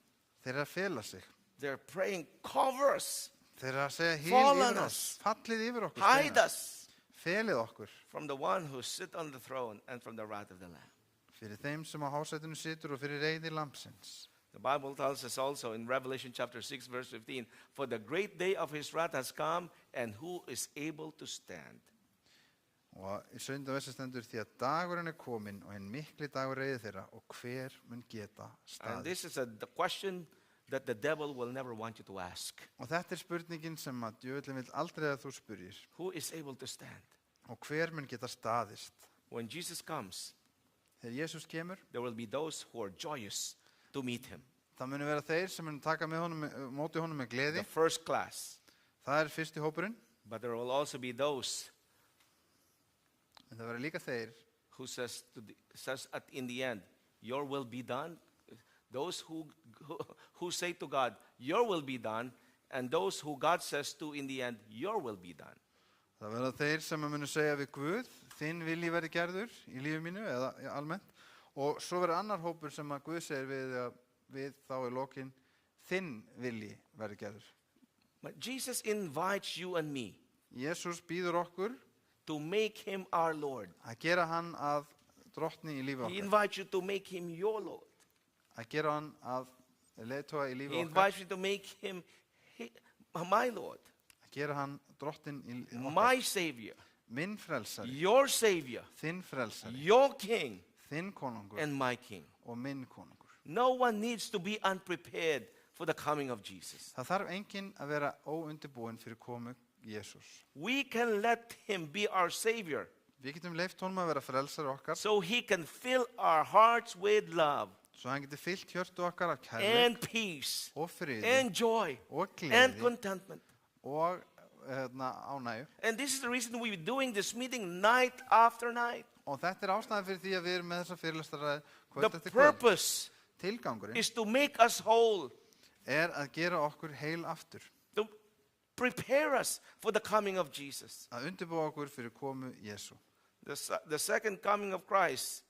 þeir eru að fela sig. They're praying, cover us, Þeir eru að segja Fall hýl on yfir us. oss, fallið yfir okkur, hide steinar. us Felið okkur from the one who sit on the throne and from the wrath of the Lamb. fyrir þeim sem á hásætinu situr og fyrir reiði lambsins. The Bible tells us also in Revelation chapter 6, verse 15, for the great day of his wrath has come, and who is able to stand? Og í 7. versi stendur því að dagurinn er kominn og hinn mikli dagur reiði þeirra og hver mun geta And staðið. this is the question that the devil will never want you to ask. Og þetta er spurningin sem að djöfullinn vill aldrei að þú spyrjir. Who is able to stand? Og hver mun geta staðist? When Jesus comes, Þegar Jesús kemur, there will be those who are joyous to meet him. það munu vera þeir sem mun taka með honum, móti honum með gleði. The first class. Það er fyrsti hópurinn. But there will also be those En það vera líka þeir who says in the end, your will be done. Those who say to God, your will be done. And those who God says to in the end, your will be done. Það verða þeir sem munu segja við Guð, þinn vilji verði gerður í lífi mínu eða almennt. Og svo verður annar hópur sem að Guð segir við þá í lokin, þinn vilji verði gerður. But Jesus invites you and me Jesús býður okkur to make him our Lord. að gera hann að drottni í lífi He okkar. invites you to make him your Lord. Að gera hann að leiðtoga í He lífi okkar. invites you to make him my Lord, Að gera hann drottin í okkar. my Savior, Minn frelsari, your Savior, þinn frelsari, your King, þinn konungur and my King. og minn konungur. No one needs to be unprepared for the coming of Jesus. Það þarf enginn að vera óundibúinn fyrir komu Jesús. We can let him be our Savior Við getum leyft honum að vera frelsari okkar, so he can fill our hearts with love svo hann getur fyllt hjörtu okkar af kærleik and peace og friði and joy og and gleði contentment. og ánægju. And this is the reason we're doing this meeting night after night. Og þetta er ástæðan fyrir því að við erum með þessa fyrirlestara The kvöld eftir kvöld. purpose Tilgangurinn is to make us whole, er að gera okkur heil aftur, to prepare us for the coming of Jesus. að undirbúa okkur fyrir komu Jesú. The second coming of Christ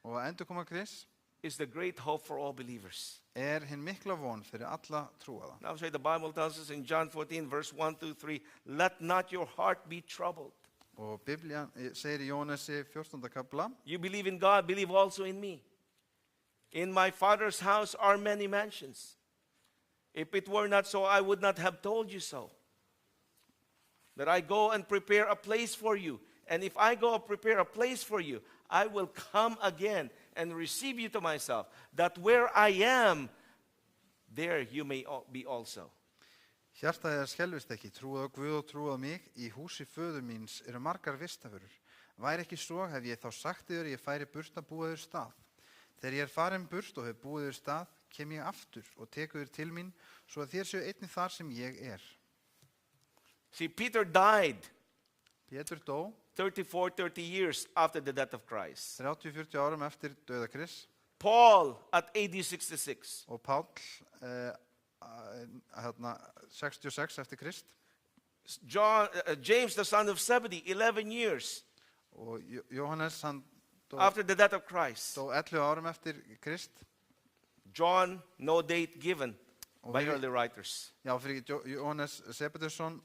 Og að endurkoma Krist is the great hope for all believers. er hinn mikla von fyrir alla trúaða. Now say the Bible tells us in John 14 verse 1 through 3, let not your heart be troubled. Og Biblían segir í Jónasi 14. kapla, You believe in God, believe also in me. In my Father's house are many mansions. If it were not so, I would not have told you so. That I go and prepare a place for you. And if I go and prepare a place for you, I will come again and receive you to myself, that where I am, there you may be also. hjartað þér skelfist ekki, trúað á Guð og trúað á mig, í húsi föður míns eru margar vistaförur. Væri ekki svo, hef ég þá sagt þér, ég færi burt að búa þér stað. Þegar ég er farin burt og hef búið þér stað, kem ég aftur og tekur þér til mín, svo að þér séu einnig þar sem ég er. See, Peter died Pétur dó 30 years after the death of Christ. 30-40 árum eftir dauða Krists Paul at AD 66. og Páll 66 eftir Krist James, the son of Zebedee, 11 years og Jóhannes hann dó after the death of Christ. 11 árum eftir Krist. John, no date given Og by við- early writers. Já, fyrir Jóhannes Sebetusson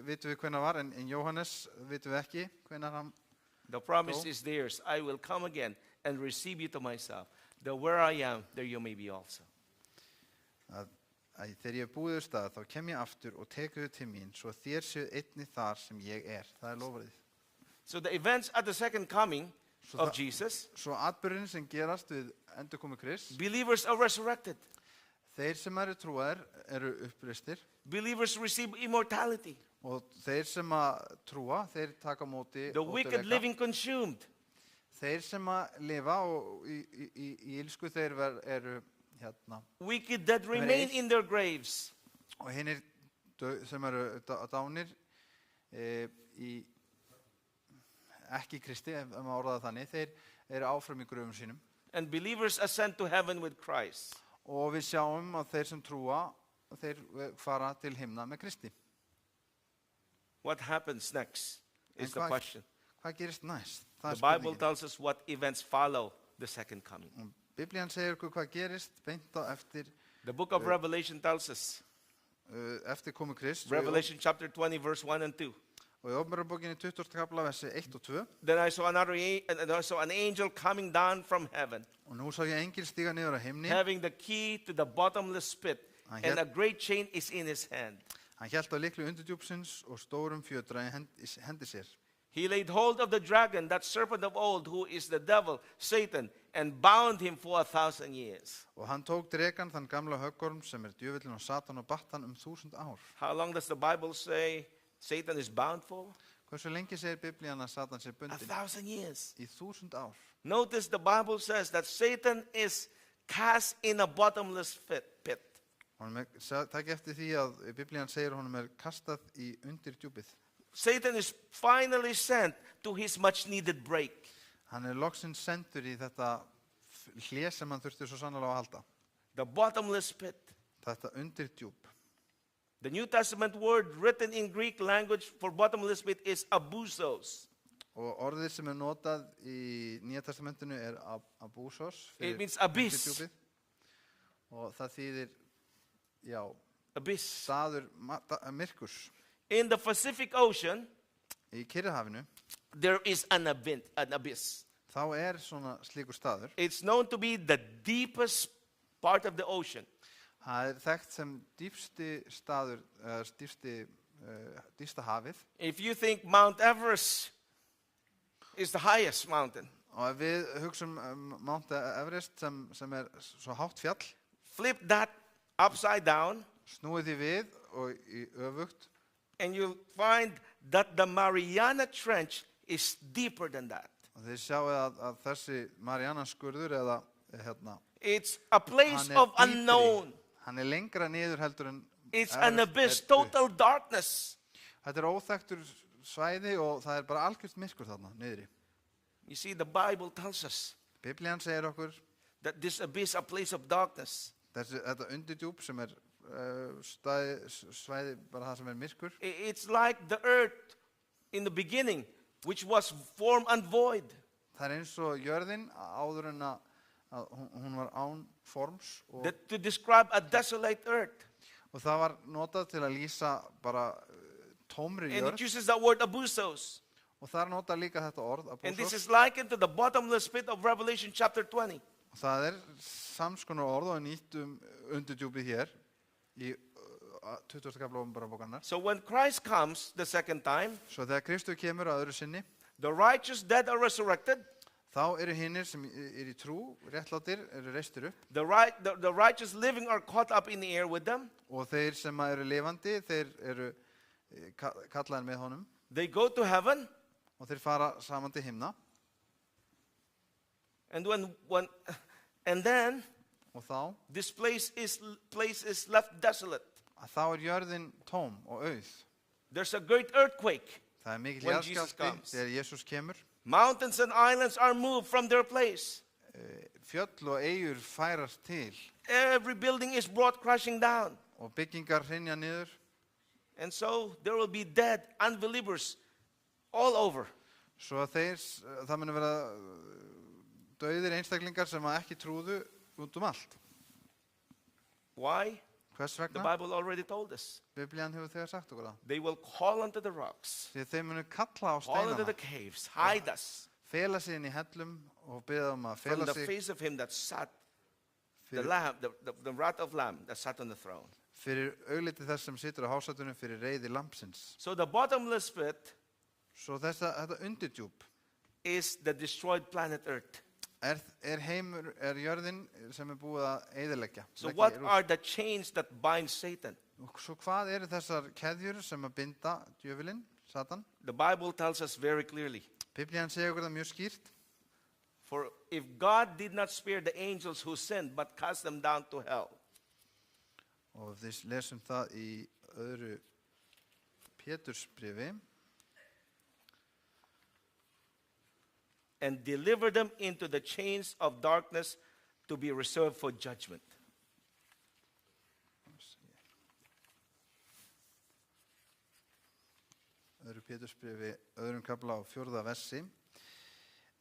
vitum við hvenær var, en Jóhannes vitum við ekki hvenær hann. The promise Go. is theirs. I will come again and receive you to myself. That where I am, there you may be also. að þegar ég hef búið á stað þá kem ég aftur og tekur þau til mín svo þér séu einnig þar sem ég er. Það er loforðið. So the events at the second coming of Jesus, Svo atburðin sem gerast við endurkomu Krists, believers are resurrected. þeir sem eru trúaðir eru uppristir Believers receive immortality. og þeir sem að trúa, þeir taka á móti The wicked ódauðleika. living consumed. Þeir sem að lifa og í illsku þeir eru hérna Wicked that remain in their graves. og hinnir sem eru dánir í ekki Kristi, ef maður orðaði þannig, þeir eru áfram í gröfum sínum. And believers ascend to heaven with Christ. Og við sjáum að þeir sem trúa, þeir fara til himna með Kristi. What happens next is the question. Hvað gerist næst? The Það Bible spurningin. tells us what events follow the second coming. Og Biblían segir okkur hvað gerist beint á eftir The book of Revelation tells us, eftir komu Krist. Revelation chapter 20, verse 1 and 2. Og í Opinberarbókinni 20. kapla versi 1 og 2. Then I saw an angel coming down from heaven, Og nú sá ég engil stíga niður á himni. having the key to the bottomless pit, and a great chain is in his hand. Hann hélt á lykli undurdjúpsins og stórum fjötra í hendi sér. He laid hold of the dragon, that serpent of old, who is the devil, Satan, and bound him for 1,000 years. Og hann tók drekan þann gamla höggorm sem djöfullinn og Satan og batt hann 1000 ár. How long does the Bible say Satan is bound for? Hversu lengi segir Biblían að Satan sé bundinn? 1,000 years. Í 1000 ár. Notice the Bible says that Satan is cast in a bottomless pit. Takk eftir því að Biblían segir honum kastað í undir djúpið. Satan is finally sent to his much needed break. Hann loksins sendur í þetta hlé sem hann þurfti svo sannarlega að halda. The bottomless pit. Þetta undir djúp. The New Testament word written in Greek language for bottomless pit is abusos. Og orðið sem notað í Nýja testamentinu abúsos. It means abyss. Og það þýðir, já, Abyss. staður myrkurs. In the Pacific Ocean, Í Kyrrahafinu, there is an abyss. þá svona slíkur staður. It's known to be the deepest part of the ocean. Það þekkt sem dýpsti staður, dýpsta hafið. If you think Mount Everest is the highest mountain, Og ef við hugsum Mount Everest sem svo hátt fjall, flip that upside down, snúið því við og í öfugt, and you'll find that the Mariana Trench is deeper than that. og þið sjáu að þessi Marianaskurður eða hérna, It's a place hann of dýpri. unknown. Hann lengra niður heldur en It's an Everest abyss, upp. total darkness. Þetta óþekktur svæði og það bara algjört myrkur þarna niðri. You see, the Bible tells us Biblían segir okkur that this abyss is a place of darkness. þetta undirdjúp sem svæði bara það sem myrkur. It's like the earth in the beginning, which was formed and void. Það eins og jörðin áður en að hún var án forms og To describe a desolate earth. það var notað til að lýsa bara tómri And it jörð uses the word abusos. og þar notað líka þetta orð And this abúsos. is likened to the bottomless pit of Revelation chapter 20. Og það samskonar orð og nýtt undirdjúpið hér í 20. kafla Opinberarbókarinnar. So when Christ comes the second time, Svo þegar Kristur kemur að öðru sinni, the righteous dead are resurrected. þá hinnir sem í trú, réttlátir, reistir upp. The righteous living are caught up in the air with them. Og þeir sem eru lifandi, þeir kallaðir með honum. They go to heaven. Og þeir fara saman til himna. And then Og þá, this place is left desolate. að þá jörðin tóm og auð. There's a great earthquake. Það mikill When Jesus jarðskjálfti comes. þegar Jesús kemur. Mountains and islands are moved from their place. Fjöll og eyjur færast til Every building is brought crashing down. og byggingar hrynja niður. And so there will be dead unbelievers all over. Svo að það muni vera dauðir einstaklingar sem ekki trúðu út allt. Why? Hvers The vegna? Bible already told us. Biblían hefur þegar sagt okkur það. They will call unto the rocks, Því að þeir munu kalla á call into the steinana, caves, hide us fela sig inn í hellum og biðja að from fela the sig face of him that sat, the fyrir, lamb, the wrath of lamb that sat on the throne. fyrir augliti þess sem situr á hásætunum fyrir reiði lampsins. So the bottomless pit Svo þetta undirdjúp is the destroyed planet Earth. er jörðin sem búið að eyðileggja. So leggja what í rúst. are the chains that bind Satan? Og svo hvað eru þessar keðjur sem að binda djöfulinn, Satan? The Bible tells us very clearly. Biblían segir okkur það mjög skýrt. For if God did not spare the angels who sinned, but cast them down to hell, Og við lesum það í öðru Pétursbréfi. and delivered them into the chains of darkness to be reserved for judgment. Öðru Pétursbréfi, öðrum kafla á 4. versi.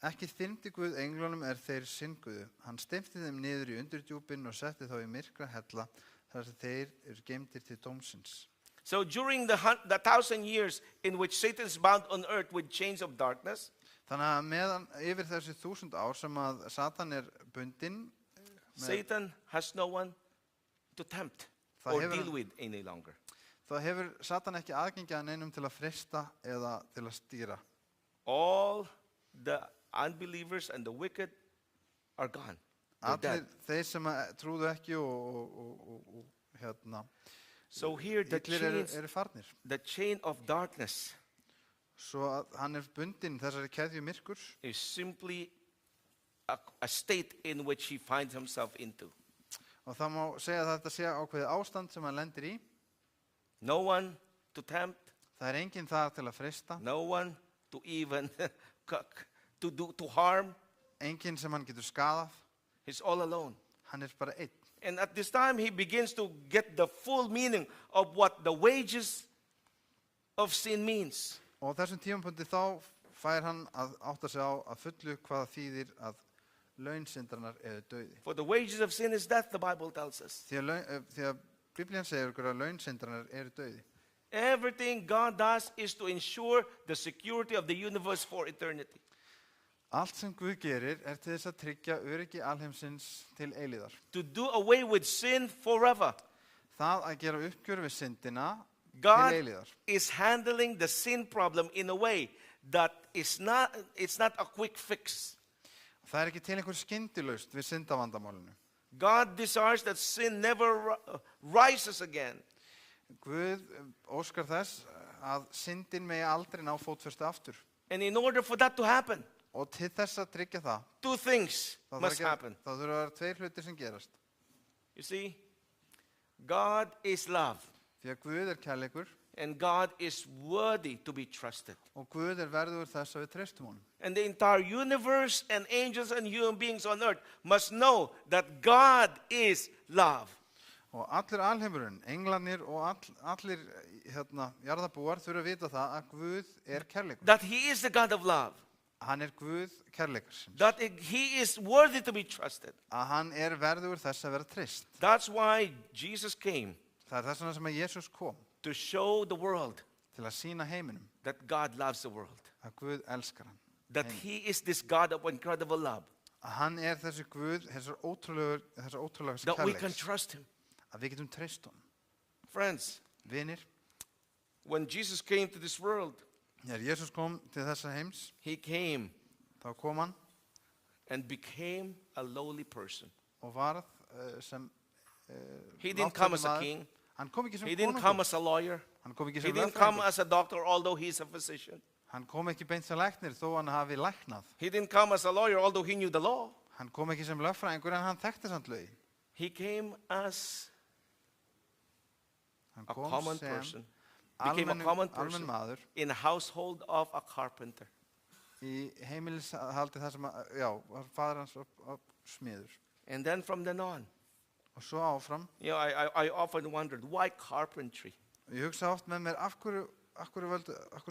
Ekki þyrmdi Guð englunum þeir synguðu. Hann steypti þeim niður í undirdjúpin og setti þá í myrkra hella þar sem þeir eru geymdir til dómsins. So during the 1,000 years in which Satan is bound on earth with chains of darkness, Þannig að meðan yfir þessi 1000 ár sem að Satan bundinn, Satan has no one to tempt Það or hefur deal hann- with any longer. þá hefur Satan ekki aðgengi að neinum til að freista eða til að stýra. All the unbelievers and the wicked are gone. They're Allir dead. þeir sem trúðu ekki og hérna, So here the illir chains, eru farnir. the chain of darkness Svo að hann bundinn þessari keðju myrkurs is simply a state in which he finds himself into. og það má segja að þetta sé ákveðið ástand sem hann lendir í. No one to tempt, Það enginn þar til að freista, no one to even to harm. enginn sem hann getur skadað, He's all alone. hann bara einn. And at this time, he begins to get the full meaning of what the wages of sin means. Og á þessum tímapunkti þá fær hann að átta sig á að fullu hvað þýðir að laun syndarinnar eru dauði. For the wages of sin is death, the Bible tells us. Því að Biblían segir okkur að laun syndarinnar eru dauði. Everything God does is to ensure the security of the universe for eternity. Allt sem Guð gerir til þess að tryggja öryggi alheimsins til eilíðar. To do away with sin forever. Það að gera uppgjör við syndina til God eilíðar. is handling the sin problem in a way that it's not a quick fix. Það ekki til einhver skyndilaust við syndavandamálinu. God desires that sin never rises again. Guð óskar þess að syndin megi aldrei ná fótfestu aftur. And in order for that to happen, Og til þess að tryggja það, two things must happen. þá þurfa að vera tveir hlutir sem gerast. You see, God is love, Því að Guð kærleikur and God is worthy to be trusted. og Guð verður þess að við treystum honum. And the entire universe and angels and human beings on earth must know that God is love. Og allur alheimurinn, englarnir og allir jarðarbúar þurfa að vita það að Guð kærleikur. That He is the God of love. Hann Guð kærleikarsins. That He is worthy to be trusted. Að hann verður þess að vera treyst. That's why Jesus came Það þess vegna sem að Jesús kom to show the world til að sýna heiminum that God loves the world. að Guð elskar hann. That He is this God of incredible love. Að hann þessi Guð, þessar ótrúlega That we can kærleiks. trust Him. Að við getum treyst honum. Friends, Vinir, when Jesus came to this world, þegar Jesús kom til þessa heims, He came þá kom hann and became a lowly person. og varð sem He didn't come as a máttlegur maður. king. Hann kom ekki sem He didn't come konungur. as a lawyer. Hann kom ekki He sem didn't come lögfræðingur. as a doctor, although he's a physician. Hann kom ekki beint sem læknir þó hann hafi læknað. He didn't come as a lawyer, although he knew the law. Hann kom ekki sem lögfræðingur en hann þekkti samt lögin. He came as Hann a kom common sem person. Became a common almenn person maður in a household of a carpenter. í heimilishaldi þar sem var faðir hans smiður. And then from then on, Og svo áfram, I often wondered, why carpentry? og ég hugsa oft með mér af hverju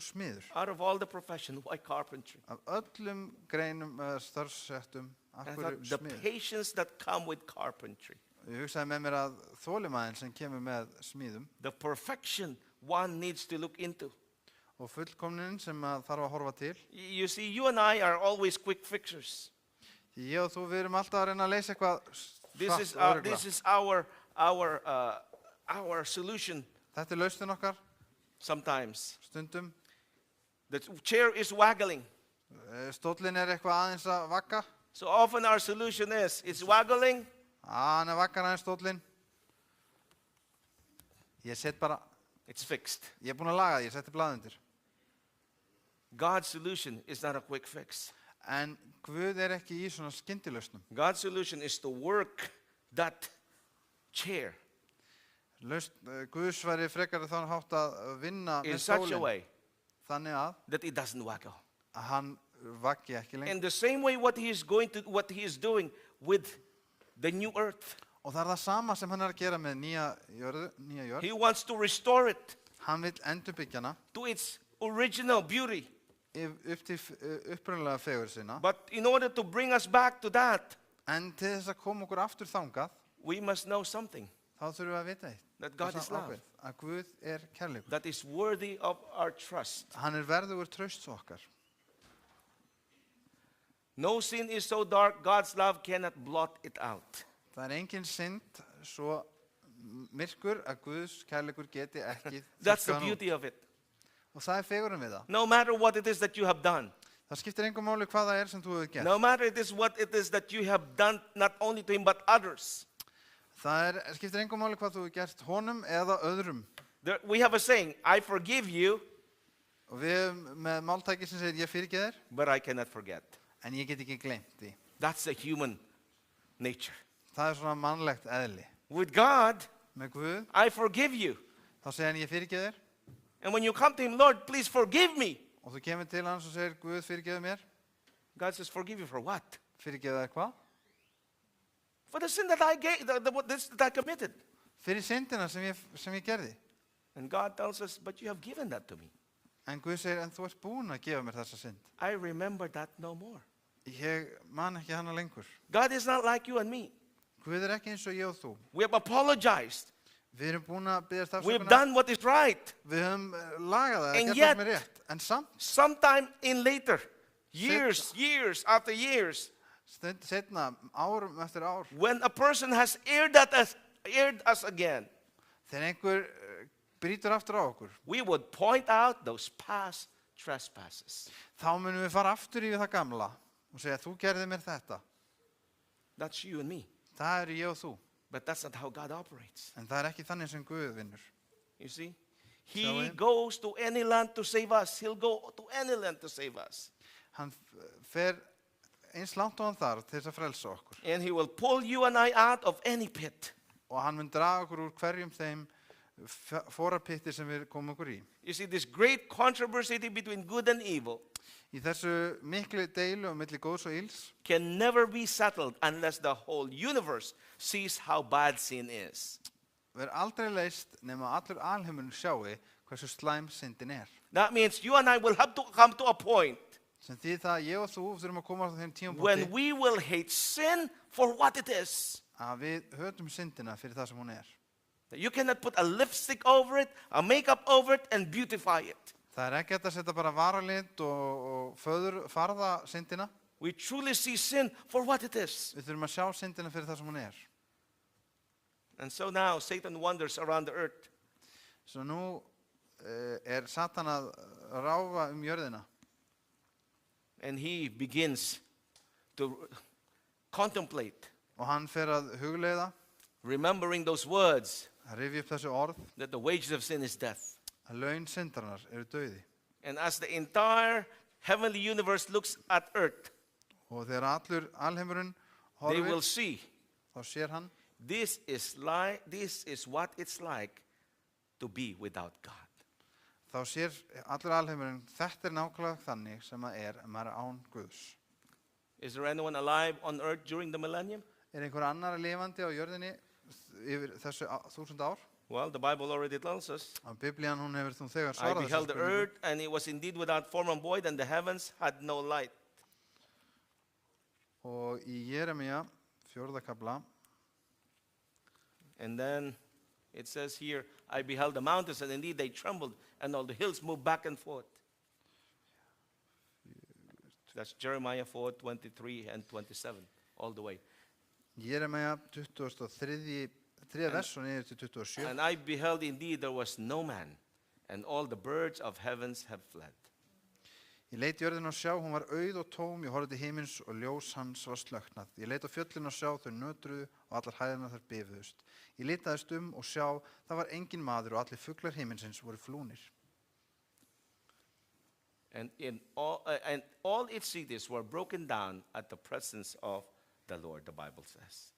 smiður? Out of all the profession, why carpentry? Af öllum greinum starfssettum, af And I hverju thought, the smiður? patience that come with carpentry, Ég hugsaði með mér að þolinmæðin sem kemur með smíðum the perfection one needs to look into. og fullkomnin sem að þarf að horfa til. You see, you and I are always quick fixers. Því ég og þú, við erum alltaf að reyna að leysa eitthvað This hratt is og our, örugglega. this is our our solution Þetta er lausnin okkar, sometimes. stundum. The chair is waggling. Stóllinn er eitthvað aðeins að vagga. So often our solution is, it's waggling. Hann er vaggar aðeins stóllinn. Ég set bara, It's fixed. ég er búinn að laga það, ég setti blað undir. God's solution is not a quick fix. En Guð er ekki í svona skyndilausnum. God's solution is to work that chair Guðs væri frekar þannig hátt að vinna in með such a stólinn way þannig að that it doesn't waggle. hann vaggi ekki lengur. In the same way what he is doing with the new earth. Og það er það sama sem hann er að gera með nýja jörð. He wants to restore it Hann vill endurbyggja hana to its original beauty. upp til upprunalega fegur sinna. But in order to bring us back to that, En til þess að koma okkur aftur þangað, we must know something. þá þurfum við að vita eitt. That God Það er is love. ákveðið, að Guð er kærleikur. That is worthy of our trust. Hann er verðugur trausts okkar. No sin is so dark, God's love cannot blot it out. Það er engin synd svo myrkur að Guðs kærleikur geti ekki That's the þurrkað hann út. beauty of it. Og það er fegurinn við það. No matter what it is that you have done, Það skiptir engum máli hvað það er sem þú hefur gert. no matter what it is that you have done, not only to him but others. Það skiptir engum máli hvað þú hefur gert honum eða öðrum. We have a saying, I forgive you, Og við erum með máltæki sem segir ég fyrirgeð þér, but I cannot forget. en ég get ekki gleymt því. That's the human nature. Það er svona mannlegt eðli. With God, Með Guð, I forgive you. þá segir hann ég fyrirgeð þér, And when you come to him, Lord, please forgive me. og þú kemur til hans og segir Guð fyrirgeðu mér. God says, forgive you for what? Fyrirgeðu þér hvað? For the sin that I gave, that I committed. Fyrir syndina sem ég gerði. And God tells us, but you have given that to me. En Guð segir, en þú ert búinn að gefa mér þessa synd. I remember that no more. Ég man ekki hana lengur. God is not like you and me. Guð er ekki eins og ég og þú. We have apologized. Við erum búin að biðjast We have afsökunar. done what is right. Við höfum lagað það, And gert það yet- sem er rétt. En samt, Sometime in later, years after years, setna, árum eftir ár, when a person has erred us again, þegar einhver brýtur aftur á okkur, we would point out those past trespasses. þá munum við fara aftur í það gamla og segja, þú gerði mér þetta. That's you and me. Það eru ég og þú. But that's not how God operates. En það er ekki þannig sem Guð vinnur. You see? Shall He we? goes to any land to save us. He'll go to any land to save us. Hann fer eins langt og hann þarf til þess að frelsa okkur. And he will pull you and I out of any pit. Og hann mun draga okkur úr hverjum þeim forarpitti sem við komum okkur í. You see, this great controversy between good and evil Í þessu miklu deilu milli góðs og ills can never be settled unless the whole universe sees how bad sin is. verður aldrei leist nema allur alheimurinn sjáu hversu slæm syndin er. That means you and I will have to come to a point Sem því það að ég og þú þurfum að koma á þeim when tímapunkti we will hate sin for what it is. að við höfum syndina fyrir það sem hún er. You cannot put a lipstick over it, a makeup over it, and beautify it. Það er ekki hægt að setja bara varalit og farða syndina. We truly see sin for what it is. Við þurfum að sjá syndina fyrir það sem hún er. And so now Satan wanders around the earth. Svo nú er Satan að ráfa jörðina And he begins to contemplate, og hann fer að hugleiða, remembering those words að rifja upp þessu orð that the wages of sin is death. að laun syndarinnar eru dauði. And as the entire heavenly universe looks at earth, Og þegar allur alheimurinn they will horfir, see þá sér hann this is what it's like to be without God. þá sér allur alheimurinn, þetta er nákvæmlega þannig sem að er að maður er án Guðs. Is there anyone alive on earth during the millennium? Er einhver annar lifandi á jörðinni yfir þessu 1000 ár? Well, the Bible already tells us. Á Biblían hún hefur þú þegar I svarað beheld the spurningu. earth, and it was indeed without form and void, and the heavens had no light. Og í Jeremía 4. kafla And then it says here, I beheld the mountains, and indeed they trembled, and all the hills moved back and forth. That's Jeremiah 4, 23 and 27, all the way. Jeremía 23. 3 vers og niður til 27. And I beheld indeed there was no man, and all the birds of heavens have fled. Ég leit jörðin og sjá, hún var auð og tóm, ég horfði til himins og ljós hans var slökknað. Ég leit á fjöllin og sjá, þau nötruðu og allar hæðirnar þær bifuðust. Ég litaðist og sjá, það var engin maður og allir fuglar himinsins voru flúnir. And all its cities were broken down at the presence of the Lord, the Bible says.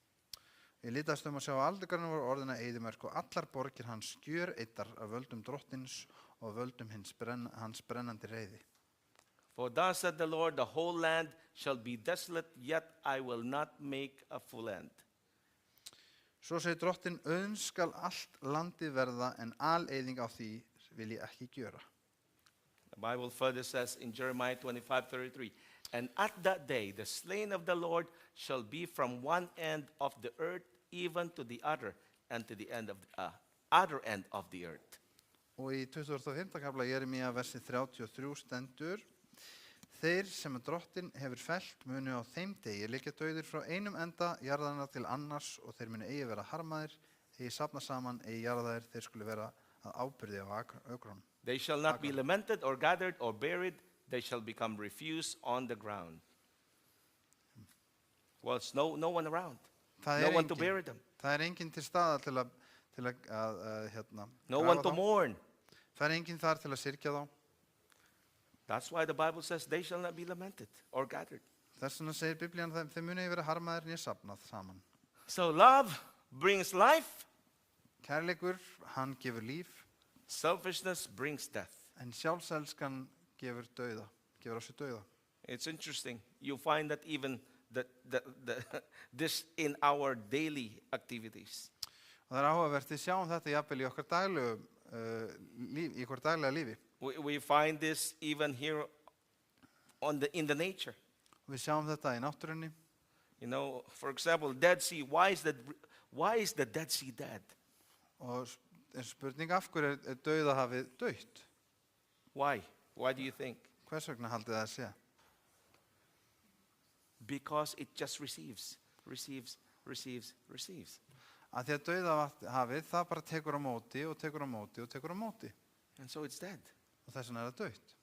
Ég litaðist að sjá, aldegarna voru orðina eyðimörk og allar borgir hans gjöreyddar af völdum drottins og völdum hans brennandi reiði. For thus said the Lord, the whole land shall be desolate, yet I will not make a full end. Svo segir drottin, skal allt landið verða, en aleyðing á því vil ég ekki gjöra. The Bible further says in Jeremiah 25:33, and at that day the slain of the Lord shall be from one end of the earth even to the other, and to the end of the other end of the earth. Og í 25. kafla Jeremía versi 33 stendur, þeir sem drottin hefur fellt munu á þeim degi liggja dauðir frá einum enda jarðarinnar til annars og þeir munu eigi vera harmaðir, eigi safna saman, eigi jarðaðir, þeir skulu vera að ábyrði á ökrunum. They shall not be lamented or gathered or buried, they shall become refuse on the ground. Well, it's no one around. No one to bury them. Það engin til staðar til að No one to mourn. Það engin þar til að syrgja þá. That's why the Bible says they shall not be lamented or gathered. Þess vegna segir Biblían að þeir munu vera harmaðir né safnað saman. So love brings life. Kærleikur, hann gefur líf. Selfishness brings death. En sjálfselskan gefur dauða, gefur á sig dauða. It's interesting. You find that even this in our daily activities. Og það áhugavert, við sjáum þetta jafnvel í okkar daglega lífi. We find this even here in the nature. Við sjáum þetta í náttúrunni. You know, for example, Dead Sea. Why is the Dead Sea dead? Og spurning af hverju dauðahafið dautt? Why? Why do you think? Hvers vegna haldið það að sé? Because it just receives. Að því að dauðahafið það bara tekur á móti og tekur á móti og tekur á móti. And so it's dead. Og þess vegna það dautt.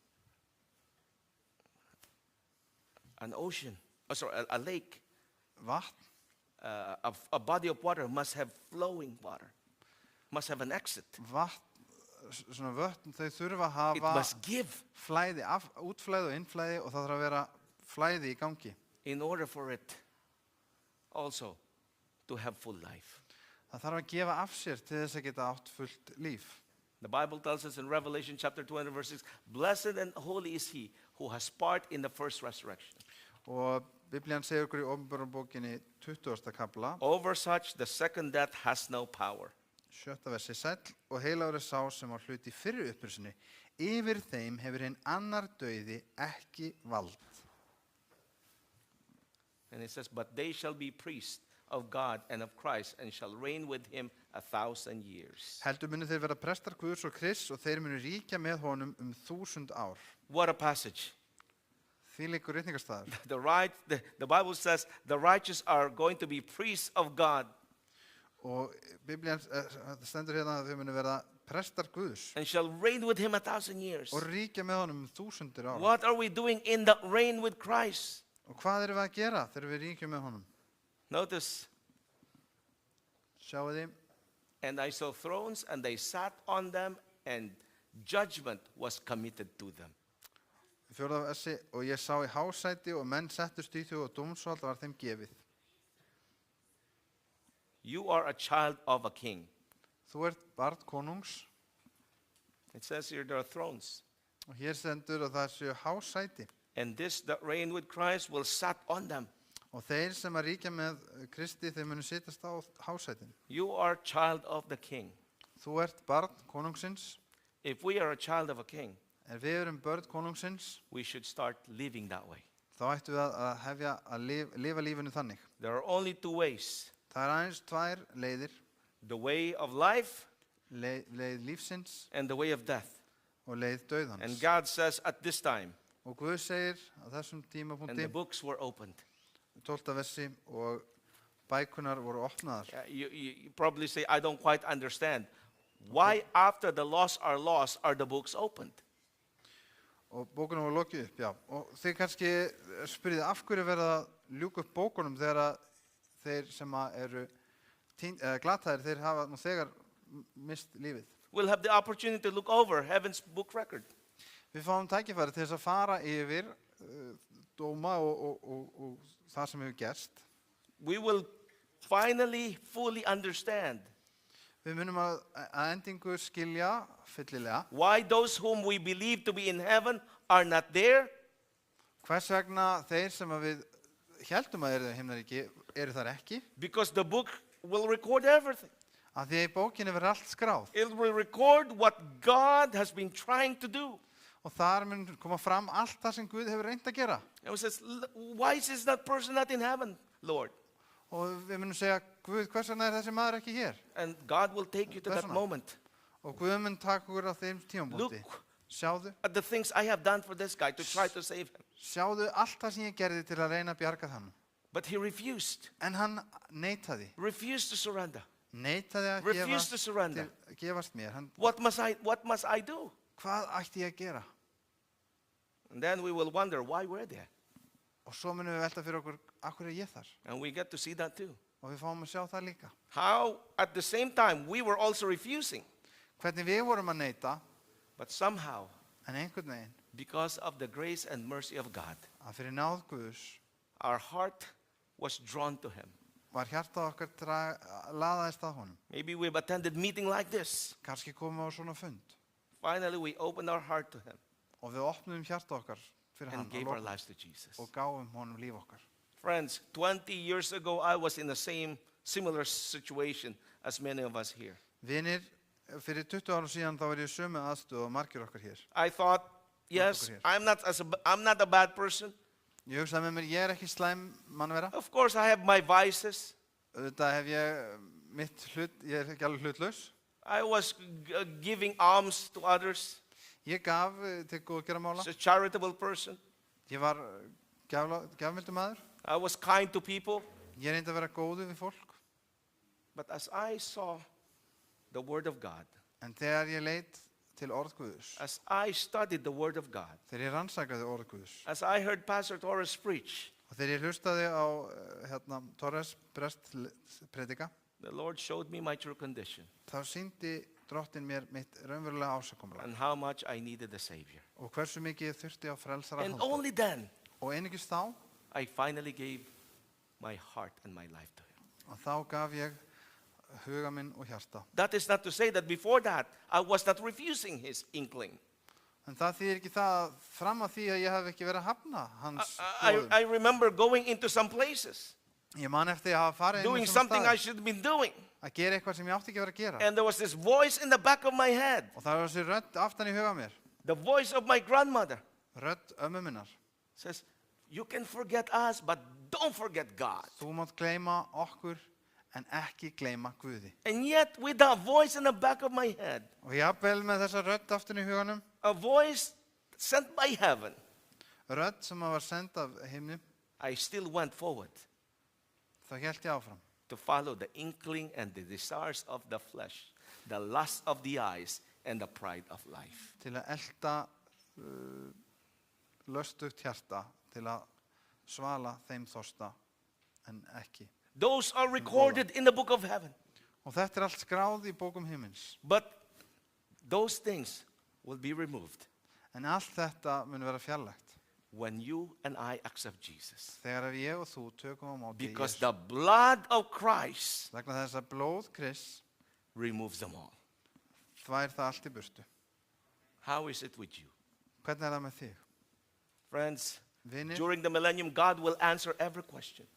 An ocean, a lake, vatn, a body of water must have flowing water, must have an exit. Vatn, svona vötn, þau þurfa að It hafa must give flæði, útflæði og innflæði og það þarf að vera flæði í gangi. in order for it also to have full life. Það þarf að gefa af sér til þess að geta átt fullt líf. The Bible tells us in Revelation chapter 20 verse 6, blessed and holy is he who has part in the first resurrection. Og Biblían segir okkur í Åpenbararbókinni 20. kafla, Over such the second death has no power. 7. versi, sæll og heilagur er sá sem á hlut í fyrri upprisinu. Yfir þeim hefur hinn annar dauði ekki vald. And it says, but they shall be priests of God and of Christ and shall reign with him 1,000 years. Heldur munu þeir vera prestar Guðs og Krists og þeir munu ríkja með honum 1000 ár. What a passage. Því liggur ritningarstaður. The Bible says the righteous are going to be priests of God. Og Biblían stendur hérna að þau munu vera prestar Guðs And shall reign with him 1,000 years. og ríkja með honum 1000 ár. What are we doing in that reign with Christ? Og hvað erum við að gera þegar við ríkjum með honum? Notice, Sjáu þið, and I saw thrones and they sat on them and judgment was committed to them. 4. versi, og ég sá í hásæti og menn settust í þau og dómsvald var þeim gefið. You are a child of a king. Þú ert barn konungs It says here there are thrones. og hér stendur að það séu hásæti. And this that reign with Christ will sat on them. Og þeir sem að ríkja með Kristi, þeir munu sittast á hásætin. You are a child of the king. Þú ert barn konungsins. If we are a child of a king, Ef við erum börn konungsins, we should start living that way. þá ættum við að hefja að lifa lífinu þannig. There are only two ways. Það er aðeins 2 leiðir, The way of life leið lífsins and the way of death. og leið And dauðans. God says at this time, Og Guð segir á þessum and tímapunkti, the books were opened. 12. versi, og bækunar voru opnaðar. You probably say, I don't quite understand. Why, after the lost are the books opened? Og bókunum var lokið upp, já. Og þið kannski spyrjið af hverju verða að ljúka upp bókunum þegar að þeir sem að eru glataðir, þeir hafa nú þegar mist lífið. We'll have the opportunity to look over heaven's book record. Við fáum tækifæri til þess að fara yfir dóma og það sem hefur gerst. We will finally fully understand Við munum að endingu skilja fyllilega why those whom we believe to be in heaven are not there, hvers vegna þeir sem að við héldum að eru í himnaríki eru þar ekki, because the book will record everything. af því að í bókinni verður allt skráð It will record what God has been trying to do. og þar mun koma fram allt það sem Guð hefur reynt að gera. And it says, why is that person not in heaven, Lord? Og við munum segja, Guð, hvers vegna þessi maður ekki hér? And God will take you to that Persóna. moment. Og Guð mun taka okkur á þeim tímabúti. Look Sjáðu, at the things I have done for this guy to try to save him. sjáðu allt það sem ég gerði til að reyna að bjarga þann. But he refused. En hann neitaði. Refused to surrender. Neitaði að Refused to surrender. gefast mér. Hann, What must I do? hvað ætti ég að gera? And then we will wonder why we're there. Og svo munum við velta fyrir okkur, akkur ég þar? And we get to see that too. Og við fáum að sjá það líka. How at the same time we were also refusing. Hvernig við vorum að neita, But somehow, en einhvern veginn, because of the grace and mercy of God, að fyrir náð Guðs, our heart was drawn to him. var hjartað okkar laðaðist að honum. Maybe we've attended meeting like this. Kannski komum við á svona fund. Finally, we opened our heart to him Og við opnum hjartað okkar fyrir hann and gave our lives to Jesus. og gáum honum líf okkar. Friends, 20 years ago, I was in the similar situation as many of us here. Vinir, fyrir 20 árum síðan þá var ég í sömu aðstöðu og margir okkar hér. I thought, yes, here. I'm not a bad person. Ég hugsaði með mér, ég er ekki slæm mannvera. Of course, I have my vices. Auðvitað hef ég mitt hlut, ég er ekki alveg hlutlaus. I was giving alms to others. Ég gaf til góðgerðarmála. As a charitable person. Ég var gjafmildur maður. I was kind to people. Ég reyndi að vera góður við fólk. But as I saw the Word of God, En þegar ég leit til orð Guðs, as I studied the Word of God, þegar ég rannsakaði orð Guðs, as I heard Pastor Torres preach, og þegar ég hlustaði á Torres prest predika, the Lord showed me my true condition þá sýndi drottin mér mitt raunverulega ásakomlega and how much I needed a Savior. og hversu mikið ég þurfti á frelsara að And halda. only then, Og einungis þá, I finally gave my heart and my life to Him. og þá gaf ég huga minn og hjarta. That is not to say that before that, I was not refusing His inkling. En það þýðir ekki það að fram að því að ég hef ekki verið að hafna hans I boðum. remember going into some places, Ég man eftir að hafa farið inn doing í svona something I staði, should have been doing. að gera eitthvað sem ég átti ekki að vera að gera. And there was this voice in the back of my head, Og það var þessi rödd aftan í huga mér, the voice of my grandmother, rödd ömmu minnar. says, you can forget us, but don't forget God. Þú mátt gleyma okkur en ekki gleyma Guði. And yet, with that voice in the back of my head, Og jafnvel með þessa rödd aftan í huganum, a voice sent by heaven, rödd sem var send af himni, I still went forward þá hélt ég áfram. to follow the inkling and the desires of the flesh, the lust of the eyes, and the pride of life. Til að elta löstugt hjarta, til að svala þeim þorsta en ekki. Those are recorded in the book of heaven. Og þetta er allt skráð í bókum himins. But those things will be removed En allt þetta mun vera fjarlægt when you and I accept Jesus. þegar ef ég og þú tökum á móti Because Jesú. the blood of Christ Vegna þess að blóð Krists removes them all. þvær það allt í burtu. How is it with you? Hvernig er það með þig? Friends, Vinir, during the millennium, God will answer every question.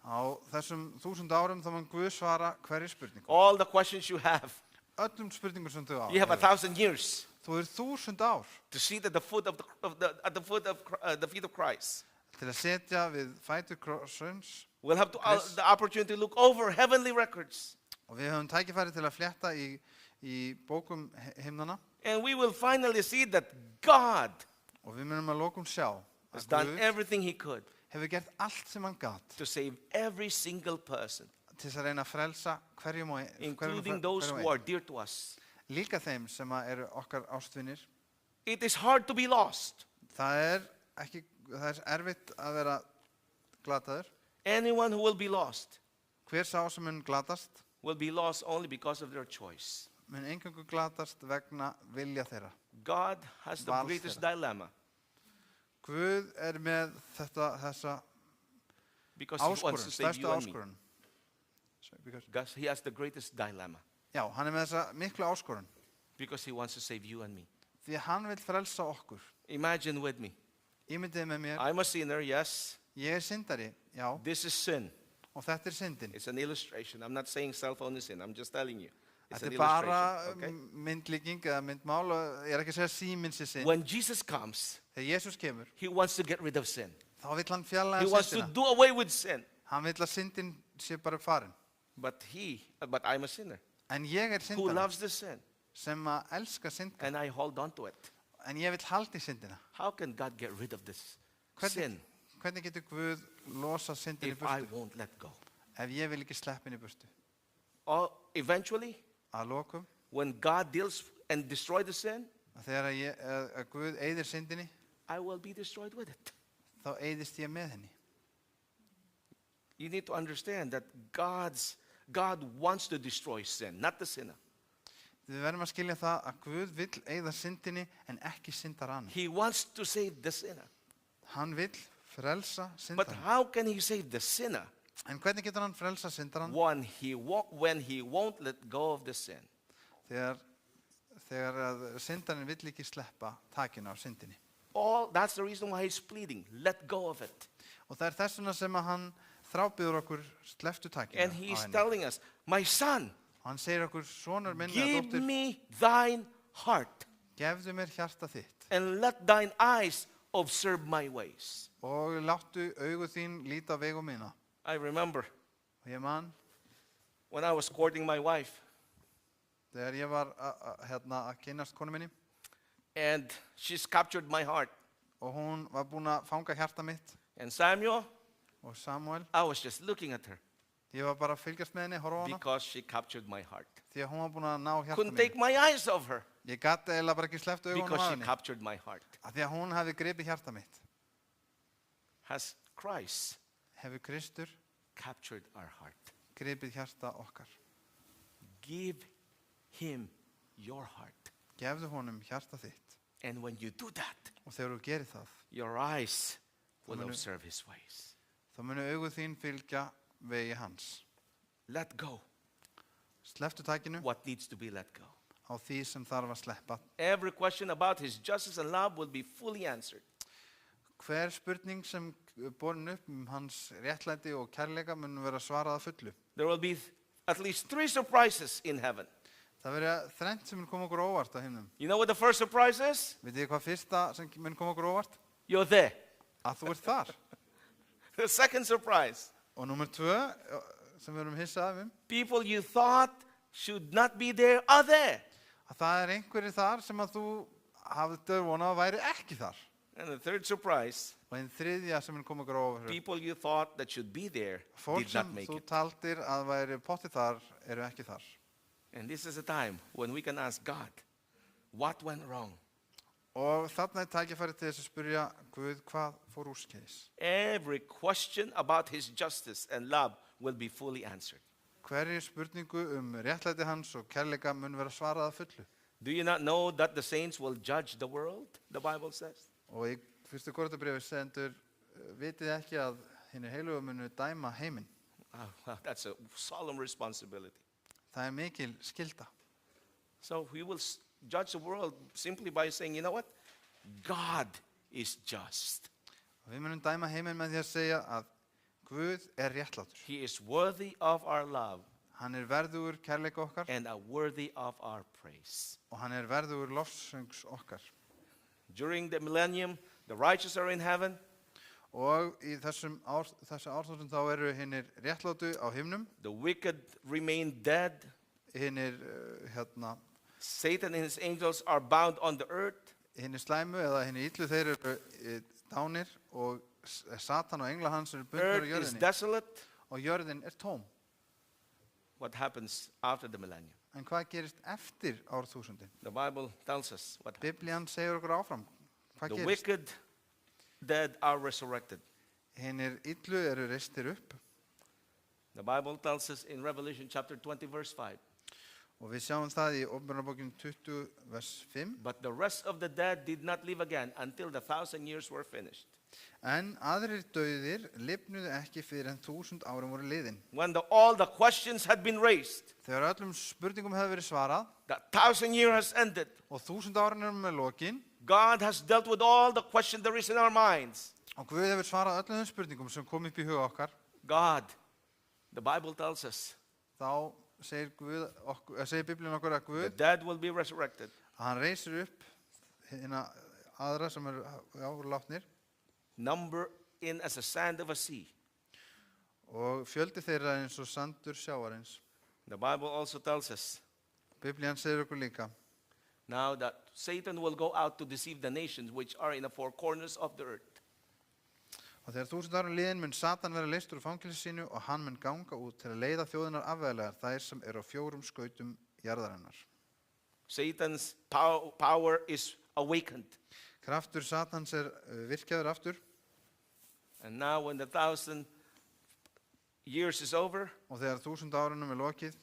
á þessum 1000 árum þá mun Guð svara hverju spurningu. All the questions you have. Öllum spurningum sem þú á. You have 1,000 years Þú er 1000 ár to sit at the foot of the feet of Christ. til að setja við fætur krossins We'll have to, Chris. the opportunity to look over heavenly records. og við höfum tækifæri til að flétta í bókum himnana And we will finally see that God og við munum að lokum sjá has að done Guð everything He could hefur gert allt sem hann gat to save every single person, til þess að reyna að frelsa hverjum including those who are dear to us. líka þeim sem eru okkar ástvinir. It is hard to be lost. Það er erfitt að vera glataður. Anyone who will be lost Hver sá sem mun glatast will be lost only because of their choice. mun eingöngu glatast vegna vilja þeirra. God has the Vals greatest þeirra. dilemma Guð með þessa because He wants áskorun, to save stærstu you and me. áskorun. Sorry, because- God, He has the greatest dilemma Já, hann með þessa miklu áskorun. because He wants to save you and me. Því að hann vil frelsa okkur. Imagine with me. Ímyndið með mér, I'm a sinner, yes. ég syndari, já, This is sin. og þetta syndin. It's an illustration. I'm not saying cell phone is sin. I'm just telling you. It's Þetta an bara illustration. Okay? myndlíking eða myndmál og ég ekki að segja síminn sé synd. When Jesus comes, Þegar Jesús kemur, He wants to get rid of sin. þá vill hann He fjarlæga wants to syndina. do away with sin. Hann vill að syndin sé bara farin. But I'm a sinner En ég who syndari loves the sin, sem að elska syndina. and I hold on to it. En ég vill halda í syndina. How can God get rid of this Hvernig, sin hvernig getur Guð losa syndin í if I burtu? won't let go? Ef ég vil ekki sleppa henni í burtu. Or eventually, Að lokum, when God deals and destroys the sin, að þegar að Guð eyðir syndinni, I will be destroyed with it. þá eyðist ég með henni. You need to understand that God wants to destroy sin, not the sinner. Við verðum að skilja það að Guð vill eyða syndinni en ekki syndarann. He wants to save the sinner. Hann vill frelsa But syndarann. how can He save the sinner En hvernig getur hann frelsa syndarann? when he won't let go of the sin? Þegar að syndarinn vill ekki sleppa takinu af syndinni. That's the reason why He's pleading. Let go of it. Og það er þess vegna sem að hann þrábiður okkur slepptu takinu And á He's henni. telling us, my son, Og hann segir okkur, sonur minn eða give dóttir, me thine heart gefðu mér hjarta þitt and let thine eyes observe my ways. og láttu augu þín líta vegu mína. I remember Og ég man, when I was courting my wife, þegar ég var að kynnast konu minni and she's captured my heart. og hún var búin að fanga hjarta mitt And Samuel, og Samuel, I was just looking at her ég var bara að fylgjast með henni, horfa á hana because she captured my heart. því að hún var búin að ná hjarta Couldn't mínu. take my eyes off her Ég gat eiginlega bara ekki sleppt augunum because af she henni captured my heart. af því að hún hefði gripið hjarta mitt. Has Christ Hefur Kristur captured our heart? gripið hjarta okkar. Give Him your heart. Gefðu honum hjarta þitt And when you do that, og þegar þú gerir það, your eyes will Amen. observe His ways. þá munu augu þín fylgja vegi hans. Let go Slepptu takinu what needs to be let go. á því sem þarf að sleppa. Every question about His justice and love will be fully answered. Hver spurning sem borin upp hans réttlæti og kærleika mun vera svarað að fullu. There will be at least 3 surprises in heaven. Það verður þrennt sem mun koma okkur á óvart á himnum. You know what the first surprise is? Vitið þið hvað fyrsta sem mun koma okkur á óvart? You're there. Að þú ert þar. The second surprise, Og númer 2 sem við erum hissað um, people you thought should not be there are there. að það er einhverjir þar sem að þú hafði vonað að væri ekki þar. And the third surprise, Og einn þriðja sem mun koma okkur á óvart. people you thought that should be there Fólk did not sem make þú it. taldir að væri pottið þar eru ekki þar. And this is a time when we can ask God, what went wrong? Og þarna er tækifæri til þess að spyrja Guð hvað fór úrskeiðis. Every question about His justice and love will be fully answered. Hverju spurningu réttlæti hans og kærleika mun vera svarað að fullu. Do you not know that the saints will judge the world, the Bible says? Og í fyrstu Korintharbréfi stendur, vitið þið ekki að hinir heilugu munu dæma heiminn. Well, that's a solemn responsibility. Það er mikil skylda. So we will judge the world simply by saying, you know what? God is just. Og við munum dæma heiminn með því að segja að Guð er réttlátur. He is worthy of our love Hann er verðugur kærleika okkar and worthy of our praise. og hann er verðugur lofsöngs okkar. During the millennium, the righteous are in heaven, Og í þessu árþúsund þá eru hinnir réttlátu á himnum, the wicked remain dead, hinnir Satan and his angels are bound on the earth, hinnir slæmu eða hinnir illu þeir eru dánir og Satan og engla hans eru bundnir á Earth is jörðinni desolate. og jörðin tóm. What happens after the millennium? En hvað gerist eftir árþúsundin? The Bible tells us what Biblían segir okkur áfram. Hvað the gerist? wicked dead are resurrected. Hinnir illu eru reistir upp The Bible tells us in Revelation chapter 20 verse 5. og við sjáum það í Opinberarbókinu 20 vers 5. But the rest of the dead did not live again until the 1,000 years were finished. En aðrir dauðir lifnuðu ekki fyrir en 1000 árum voru liðin. When all the questions had been raised, Þegar öllum spurningum hefur verið svarað the 1,000 year has ended. og 1000 árin eru með lokin God has dealt with all the questions there is in our minds. og Guð hefur svarað öllum þeim spurningum sem kom upp í huga okkar, God, the Bible tells us, þá segir, segir Biblíun okkur að the Guð dead will be resurrected. að hann reisir upp hérna aðra sem eru látnir Number in as a sand of a sea. og fjöldi þeirra eins og sandur sjávarins. The Bible also tells us Biblían segir okkur líka now that Satan will go out to deceive the nations which are in the four corners of the earth. og þegar 1000 árum liðin mun Satan vera leystur úr fangelsinu sínu og hann mun ganga út til að leiða þjóðirnar afvegaleiðar, þær sem eru á 4 skautum jarðarinnar. Satan's power is awakened. Kraftur Satans virkjaður aftur And now when the 1,000 years is over, og þegar 1000 árunum lokið,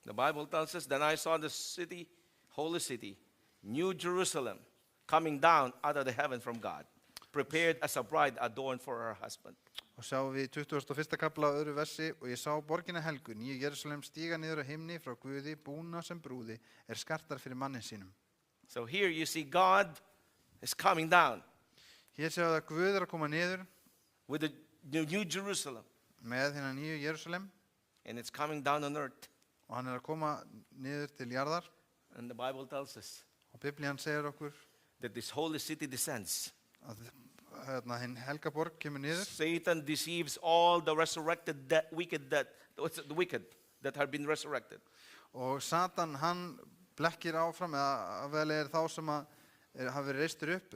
the Bible tells us, then I saw the city, holy city, New Jerusalem, coming down out of the heaven from God, prepared as a bride adorned for her husband. og sjáum við í 21. kapla öðru versi, og ég sá borgina helgu, nýju Jerúsalem, stíga niður á himni frá Guði, búna sem brúði, skartar fyrir mannin sínum. So here you see God is coming down Hér sjáum við að Guð að koma niður with the New Jerusalem, með hérna nýju Jerúsalem and it's coming down on earth. og hann að koma niður til jarðar And the Bible tells us og Biblían segir okkur that this holy city descends. að hérna, hinn helga borg kemur niður Satan deceives all the resurrected wicked that have been resurrected. og Satan hann blekkir áfram eða vel þá sem að hafa verið reistur upp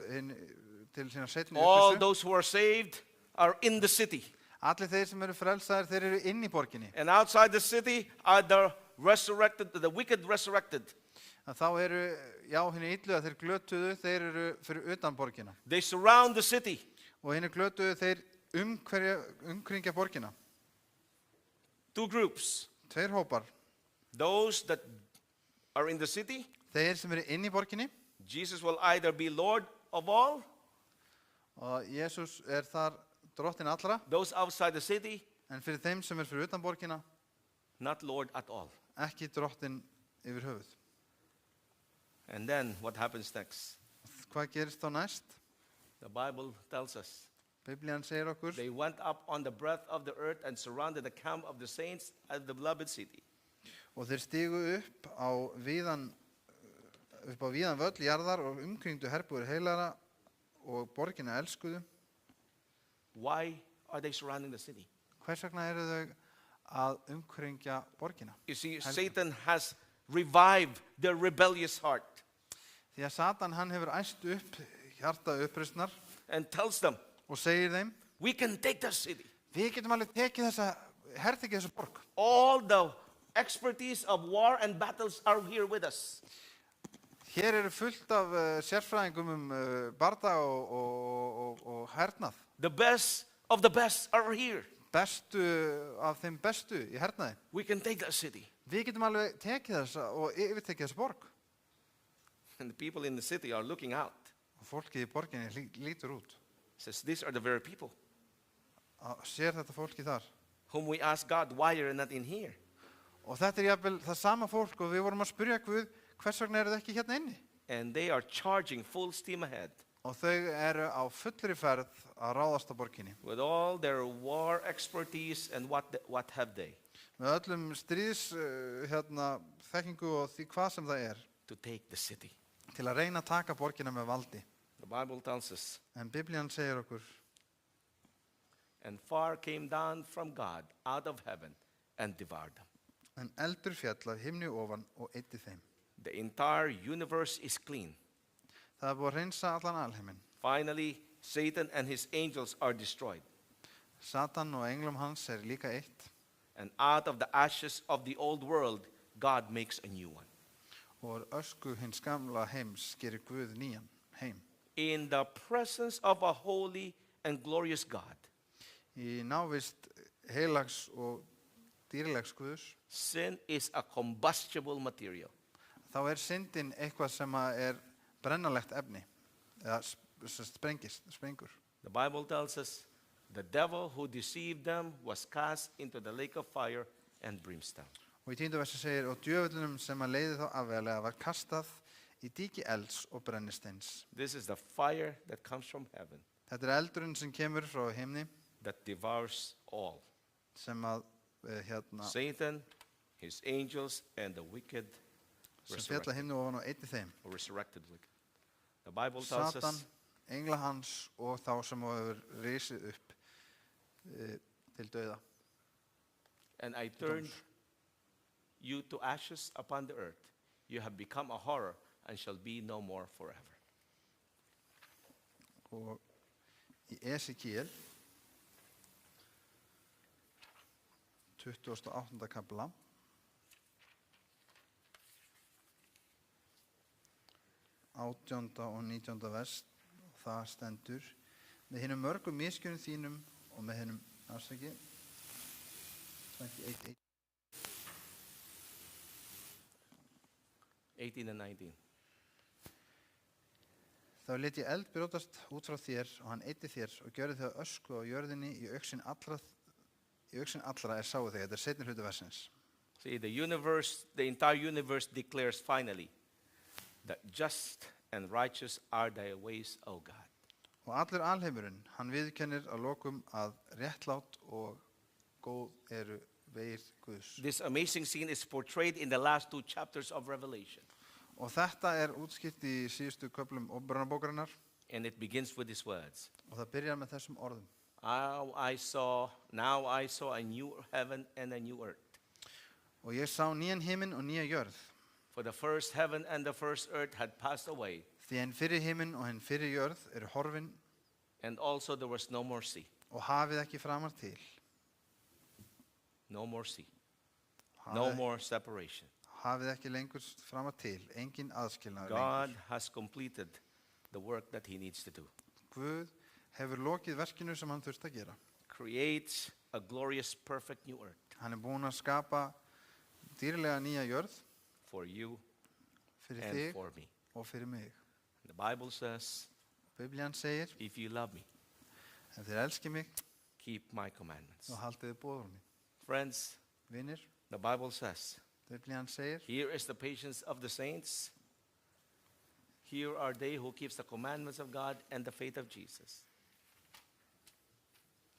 til sína seinni All upprisu. those who are saved are in the city. Allir þeir sem eru frelsaðir, þeir eru inn í borginni. And outside the city are the wicked resurrected. Að þá eru, já, henni illu að þeir glötuðu, þeir eru fyrir utan borgina. They surround the city. Og henni glötuðu þeir umkringja borgina. Two groups. 2 hópar. Those that are in the city, Þeir sem eru inn í borginni Jesus will either be Lord of all. og Jesús þar drottinn allra, Those outside the city, en fyrir þeim sem fyrir utan borgina, not Lord at all. ekki drottinn yfir höfuð. And then what happens next? Hvað gerist þá næst? The Bible tells us Biblían segir okkur they went up on the breadth of the earth and surrounded the camp of the saints at the beloved city. og þeir stigu upp á víðan völl jarðar og umkringdu herbúðir heilara og borgina elskuðu. Why are they surrounding the city? Hvers vegna eru þau að umkringja borgina? You see, Satan has revived their rebellious heart Því að Satan hann hefur æst upp hjarta uppreisnar and tells them, og segir þeim, we can take the city. við getum alveg hertekið þessa borg. All the expertise of war and battles are here with us. Hér eru fullt af sérfræðingum barda og hernað. The best of the best are here. Bestu af þeim bestu í hernaði. We can take the city. Við getum alveg tekið þessa og yfirtekið þessa borg. And the people in the city are looking out. Og fólkið í borginni lítur út. Says, these are the very people Sér þetta fólki þar. whom we ask God, why are you not in here? Og þetta jafnvel það sama fólk og við vorum að spyrja Guð, hvers vegna eru þau ekki hérna inni? And they are charging full steam ahead Og þau eru á fullri ferð að ráðast á borginni. with all their war expertise and what have they? Með öllum þekkingu og því hvað sem það To take the city. til að reyna að taka borgina með valdi. The Bible tells us, En Biblían segir okkur, and fire came down from God out of heaven and devoured them. en eldur fjall af himni ofan og eyddi þeim. The entire universe is clean. Það er búið að hreinsa allan alheiminn. Finally, Satan and his angels are destroyed. Satan og englum hans líka eitt. And out of the ashes of the old world, God makes a new one. Og ösku hins gamla heims gerir Guð nýjan heim. In the presence of a holy and glorious God, Í návist heilags og dýrlegs Guðs, sin is a combustible material. þá syndin eitthvað sem brennalegt efni, eða sprengur. The Bible tells us the devil who deceived them was cast into the lake of fire and brimstone. Og í 10. versi segir, og djöfullunum sem leiði þá afvegalega var kastað í dýki elds og brennisteins. This is the fire that comes from heaven Þetta eldurinn sem kemur frá himni, that devours all. sem Satan, his angels, and the wicked sem fjalla himni ofan á einni þeim. resurrected wicked. The Bible tells Satan, us engla hans og þá sem hefur risið upp til dauða. and I turned you to ashes upon the earth. You have become a horror and shall be no more forever. Og í Esekiel 28. kapla 18. og 19. vers, og það stendur: með hinum mörgum misgjörnum þínum og með hinum afsaki 28. 18 and 19. Þá lét ég eld brjótast út frá þér og hann eyddi þér og gjörði þig að ösku á jörðinni í augsýn allra sáu þig. Þetta seinni hluti versins. See, the entire universe declares finally that just and righteous are thy ways, O God. Og allur alheimurinn, hann viðurkennir að lokum að réttlát og góð vegir Guðs. This amazing scene is portrayed in the last 2 chapters of Revelation. Og þetta útskýrt í síðustu köflum Óperanabókarinnar. And it begins with these words. Og það byrjar með þessum orðum. Now I saw a new heaven and a new earth. Og ég sá nýjan himinn og nýja jörð. For the first heaven and the first earth had passed away. Því hinn fyrri himinn og hinn fyrri jörð horfin. And also there was no more sea. Og hafið ekki framar til. No more sea. No more separation. Hafið ekki lengur framar til, engin aðskilnaður God lengur. has completed the work that he needs to do. Guð hefur lokið verkinu sem hann þurfti að gera. Creates a glorious, perfect new earth Hann búinn að skapa dýrlega nýja jörð for you fyrir and þig for me. og fyrir mig. The Bible says, Biblían segir, if you love me, ef þið elskið mig, keep my commandments. þá haldið þið boðorð mín. Friends, Vinir, the Bible says, Biblían segir, here is the patience of the saints. Here are they who keeps the commandments of God and the faith of Jesus.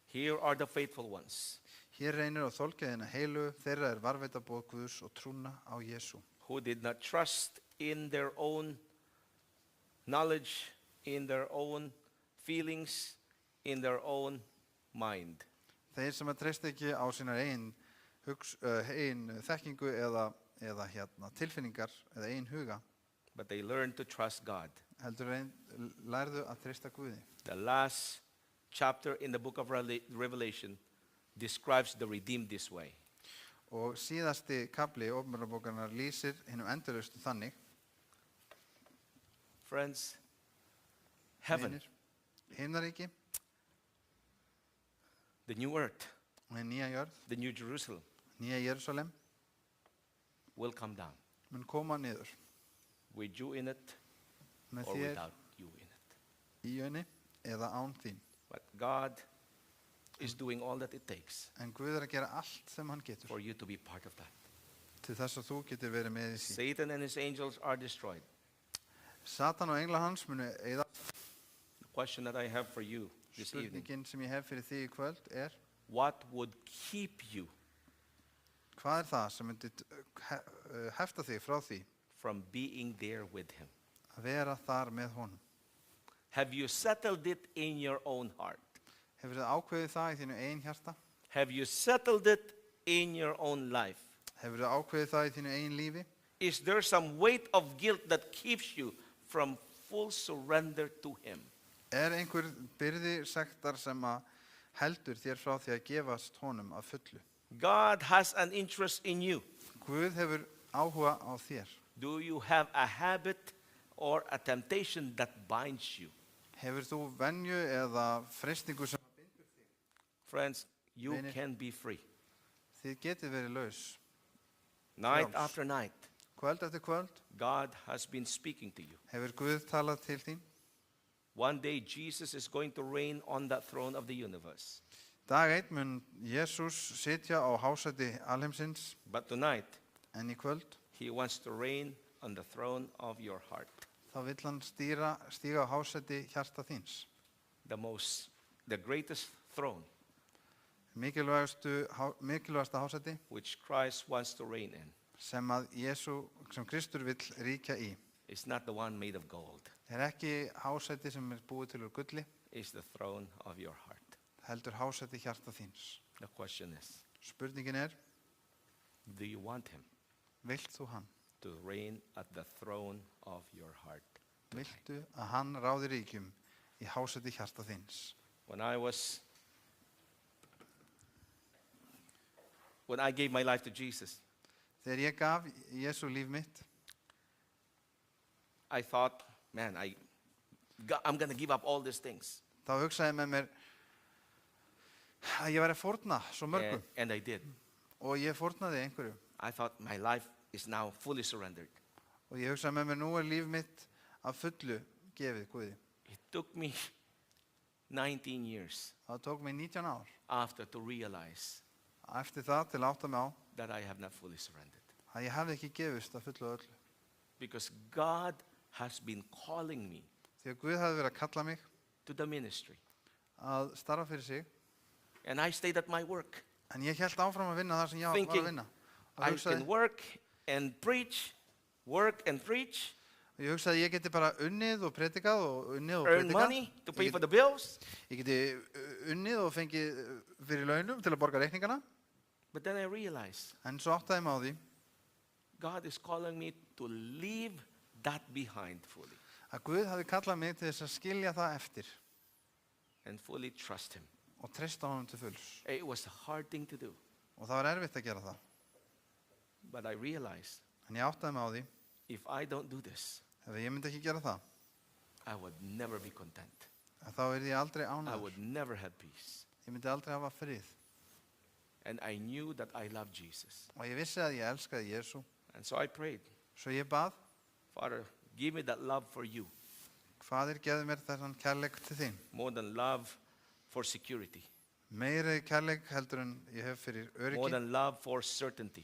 Here are the faithful ones hér reynir á þolgæðina heilu, þeirra varveita boð Guðs og trúna á Jesú. who did not trust in their own knowledge, in their own feelings, in their own mind. Þeir sem treysta ekki á sínar eigin þekkingu eða tilfinningar eða eigin huga, But they learned to trust God. heldur lærðu að treysta Guði. The last chapter in the book of Revelation describes the redeemed this way. Og síðasti kafli Óperanabókarinnar lýsir hinum endurlaustu þannig. Friends, heaven, Vinir, himnaríki the new earth, og hin nýja jörð, the new Jerusalem nýja Jerúsalem, will come down mun koma niður with you in it með or þér without you in it. í henni eða án þín. But God is doing all that it takes En Guð að gera allt sem hann getur for you to be part of that. til þess að þú getur verið með í því. Satan and his angels are destroyed. Satan og engla hans munu eyða. The question that I have for you this evening, Spurningin sem ég hef fyrir þig í kvöld what would keep you hvað það sem myndi hefta þig frá því from being there with him? að vera þar með honum? Have you settled it in your own heart? Hefur þið ákveðið það í þínu eigin hjarta? Have you settled it in your own life? Hefur þið ákveðið það í þínu eigin lífi? Is there some weight of guilt that keeps you from full surrender to him? einhver byrði sektar sem að heldur þér frá því að gefast honum að fullu? God has an interest in you. Guð hefur áhuga á þér. Do you have a habit or a temptation that binds you? Hefur þú venju eða freistingu sem bindur þig? Friends, you Vinir. can be free. Þið getið verið laus. Night Frjáls. after night, Kvöld eftir kvöld God has been speaking to you. hefur Guð talað til þín. One day, Jesus is going to reign on that throne of the universe. Dag einn mun Jésús sitja á hásæti alheimsins, But tonight, en í kvöld he wants to reign on the throne of your heart. þá vill hann stíga á hásæti hjarta þíns. The greatest throne Mikilvægasta hásæti which Christ wants to reign in sem Kristur vill ríkja í. is not the one made of gold. Ekki hásæti sem búið til úr gulli, It's the throne of your heart. heldur hásæti hjarta þíns. The question is, Spurningin do you want him vilt þú hann? to reign at the throne of your heart? Viltu að hann ráði ríkjum í hásæti hjarta þíns? When I gave my life to Jesus, Þegar ég gaf Jesú líf mitt, I thought, man, I'm going to give up all these things. þá hugsaði ég með mér að ég væri að fórna svo mörgum. And I did. Og ég fórnaði einhverju. I thought my life is now fully surrendered. Og ég hugsaði með mér, nú líf mitt að fullu gefið Guði. It took me 19 years Það tók mig 19 ár after to realize eftir það til að átta mig á that I have not fully surrendered. að ég hefði ekki gefist að fullu og öllu. Because God has been calling me Því að Guð hefði verið að kalla mig to the ministry. að starfa fyrir sig, And I stayed at my work, en ég hélt áfram að vinna þar sem ég var thinking að vinna. Og I hugsaði, can work and preach, og ég hugsaði að ég geti bara unnið og predikað og unnið og earn predikað. money to pay for the bills. Ég geti unnið og fengið fyrir launum til að borga reikningana. But then I realized En svo áttaði ég mig á því God is calling me to leave that behind fully að Guð hafi kallað mig til þess að skilja það eftir and fully trust him. og treysta honum til fulls. It was a hard thing to do, Og það var erfitt að gera það. but I realized En ég áttaði mig á því if I don't do this, ef ég myndi ekki gera það, I would never be content. að þá yrði ég aldrei I ánægður. would never have peace. Ég myndi aldrei hafa frið. And I knew that I loved Jesus. Og ég vissi að ég elskaði Jesú. And so I prayed, Svo ég bað, Father, give me that love for you Faðir, gefðu mér þessan kærleik til þín. more than love for security, Meiri kærleik heldur en ég hef fyrir more öryggi. than love for certainty.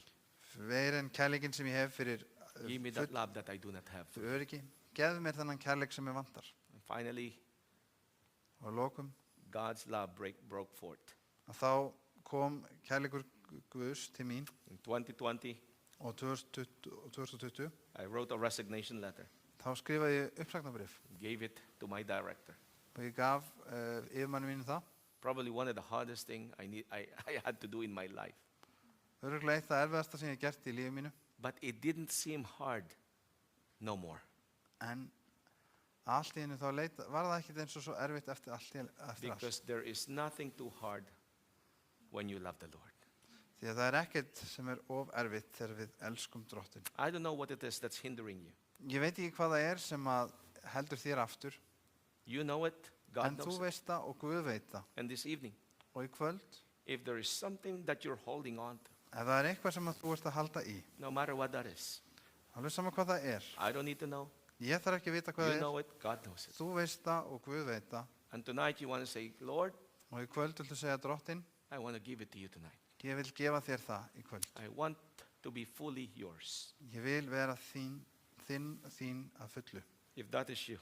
Meiri en kærleikin sem ég hef fyrir Give me that love that I do not have. öryggi. Gefðu mér þennan kærleik sem ég vantar. And finally, Og að lokum, God's love broke forth. að þá kom kærleikur Guðs til mín In 2020, og 2020 I wrote a resignation letter, þá skrifaði ég uppsagnabrif gave it to my director. og ég gaf yfirmanni mínu það. Probably one of the hardest things I had to do in my life. Örugglega eitt það erfiðasta sem ég hef gert í lífi mínu. But it didn't seem hard no more. En allt í hennu þá var það ekkert eins og svo erfitt eftir allt. Because there is nothing too hard when you love the Lord. Því að það ekkert sem of erfitt þegar við elskum Drottin. I don't know what it is that's hindering you. Ég veit ekki hvað það sem að heldur þér aftur. You know it, God En þú knows it. veist það og Guð veit það. And this evening, Og í kvöld, if there is something that you're holding on to, ef það eitthvað sem að þú ert að halda í, no matter what that is, alveg sama hvað það I don't need to know. Ég þarf ekki að vita hvað You það know it, God knows it. Þú veist það og Guð veit það. And tonight you want to say, Lord, Og í kvöld viltu segja Drottin, I want to give it to you tonight. ég vil gefa þér það í kvöld. I want to be fully yours. Ég vil vera þín að fullu. If that is you,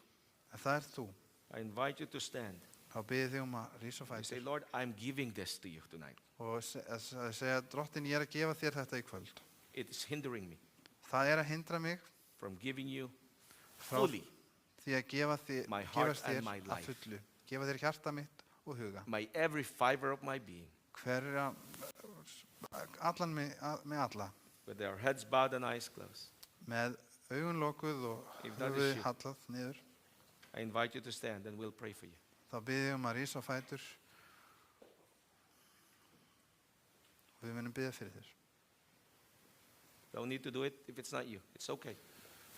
Ef það þú, I invite you to stand. þá biðið þig að rísa á You say, fætur. Lord, I'm giving this to you tonight. Og segja, Drottin, ég að gefa þér þetta í kvöld. It is hindering me Það að hindra mig from giving you frá fully því að My heart gefast þér and my að life. fullu. Gefa þér hjarta mitt og huga. my every fiber of my being, Hverja, allan með alla. with their heads bowed and eyes closed. Með augun lokuð og If that is höfuði you. hallað niður. I invite you to stand and we'll pray for you. þá bið ég að rísa á fætur og við munum biðja fyrir þér. Don't need to do it if it's not you. It's okay.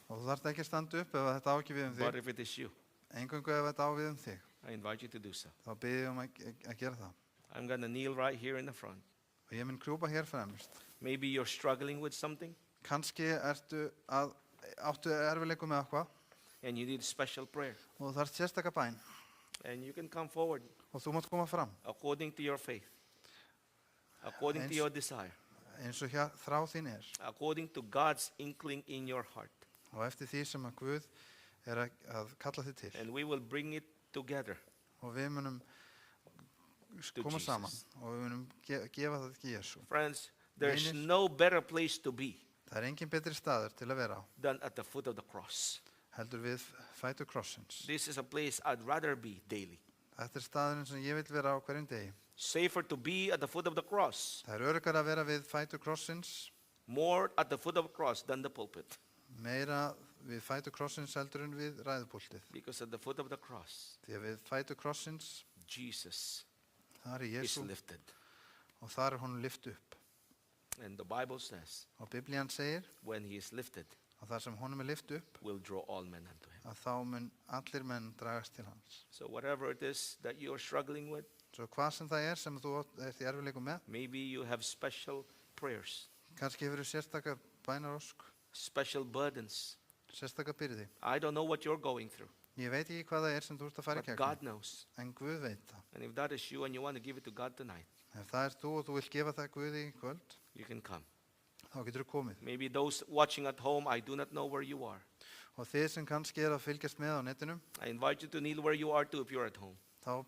Og þú þarft ekki að standa upp ef þetta á ekki við But þig, if it is you, eingöngu ef þetta á við þig, I invite you to do so. þá bið ég að gera það. I'm going to kneel right here in the front. Og ég mun krjúpa hér fremst. Maybe you're struggling with something Kannski áttu erfileikum með eitthvað and you need special prayer. og þú þarft sérstaka bæn And you can come forward og þú mátt koma fram according to your faith, according to your desire, eins og þrá þín according to God's inkling in your heart. og eftir því sem að Guð að kalla þig til. And we will bring it together Og við munum to koma saman Jesus. og við munum gefa það til Jesú. Friends, there's Vinir. no better place to be Það engin betri staður til að vera á than at the foot of the cross. heldur við fætur krossins. This is a place I'd rather be daily. Þetta staðurinn sem ég vil vera á hverjum degi. Safer to be at the foot of the cross, Það öruggar að vera við fætur krossins, more at the foot of the cross than the pulpit. meira við fætur krossins heldur en við ræðupúltið. Because at the foot of the cross, Því að við fætur krossins, Jesus þar er is Jesú lifted. og þar er honum lyft upp. And the Bible says, Og Biblían segir when he is lifted, að þar sem honum er lyft upp, will draw all men unto him. að þá mun allir menn dragast til hans. So whatever it is that you are struggling with, Svo hvað sem það er sem þú ert í erfileikum með, maybe you have special prayers, kannski hefur þú sérstakar bænarósk, special burdens. sérstakar byrði. I don't know what you're going through, Ég veit ekki hvað það er sem þú ert að fara í but God gegnum, knows. en Guð veit það. And if that is you and you want to give it to God tonight, Ef það er þú og þú vilt gefa það Guði í kvöld, you can come. þá getur þú komið. Maybe those watching at home, I do not know where you are. Og þið sem kannski er að fylgjast með á netinu, I invite you to kneel where you are too if you're at home. þá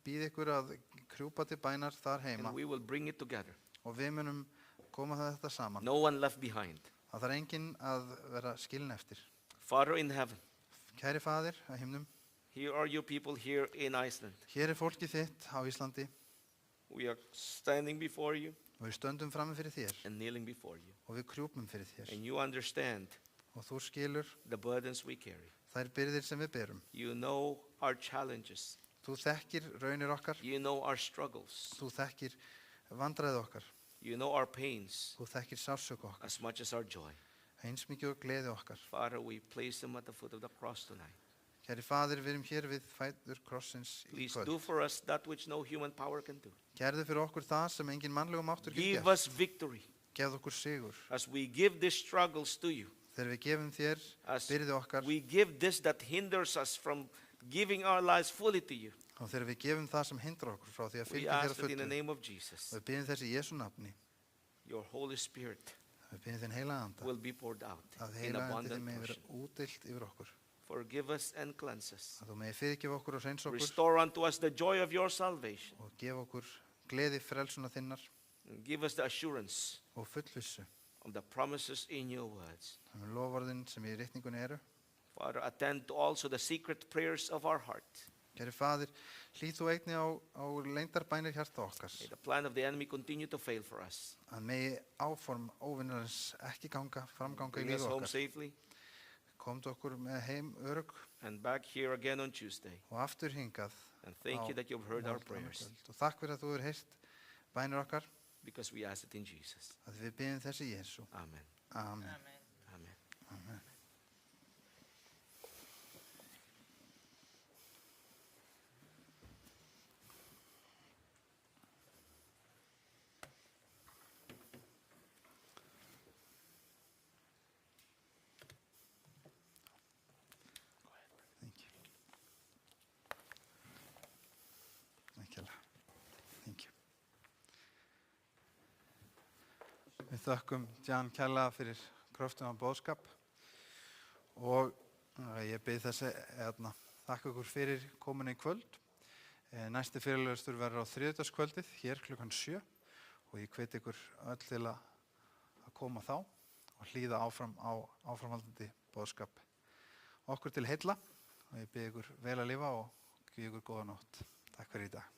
býð ykkur að krjúpa til bænar þar heima And we will bring it together. og við munum koma þetta saman. No one left behind. Það þarf enginn að vera skilin eftir. Father in heaven, Kæri faðir að himnum, here are your people here in Iceland. hér er fólkið þitt á Íslandi We are standing before you og við stöndum frammi fyrir þér and kneeling before you. og við krjúpum fyrir þér. And you understand Og þú skilur the burdens we carry. þær byrðir sem við berum. You know our challenges. Þú þekkir raunir okkar, You know our struggles. þú þekkir vandræði okkar, You know our pains þú þekkir sársöku okkar, as much as our joy. eins mikið og gleði okkar. Father, we place them at the foot of the cross tonight. Kæri faðir, við erum hér við fætur krossins í Please kvöld. do for us that which no human power can do. Gerðu fyrir okkur það sem engin mannlegum máttur getur Give gert. us victory Gefðu okkur sigur. as we give these struggles to you. Þegar við gefum þér As byrði okkar we give this that hinders us from giving our lives fully to you. og þegar við gefum það sem hindrar okkur frá því að We fylgja þér ask að that in the fullu. name of Jesus, Og við byggjum þessi í Jesú nafni. your Holy Spirit Við byggjum þinn heila anda will be poured out að in heila andi abundant þinn með vera portion. útilt yfir okkur. Forgive us and cleanse us. Að þú megi fyrirgefa okkur og hreins okkur Restore unto us the joy of your salvation. og gefa okkur gleði frelsuna þinnar And give us the assurance og fullvissu. of the promises in your words. Það er loforðin sem í ritningunni eru. Father, attend to also the secret prayers of our heart. Kæri faðir, hlýð þú einni á leyndarbænir hjarta okkar. May the plan of the enemy continue to fail for us. Að megi áform óvinnarins ekki framganga í Bring us lífi home okkar. safely Komdu okkur með heim örug and back here again on Tuesday. og aftur hingað. And thank á you that you've heard our morgun og prayers, kvöld. Og þakk fyrir að þú hefur heyrt bænir okkar because we ask it in Jesus. að við byggjum þessi í Jesú. Amen. Amen. Amen. Amen. Thank you. Thank you. Thank you. Við þökkum Jan kærlega fyrir kröftum af boðskap og ég bið þessi þakka ykkur fyrir komuna í kvöld. Næsti fyrirlestur verður á þriðjudagskvöldið hér klukkan 7 og ég hvet ykkur öll til að koma þá og hlýða áfram á áframhaldandi boðskap. Okkur til heilla og ég bið ykkur vel að lifa og gef ykkur góða nótt. Takk fyrir í dag.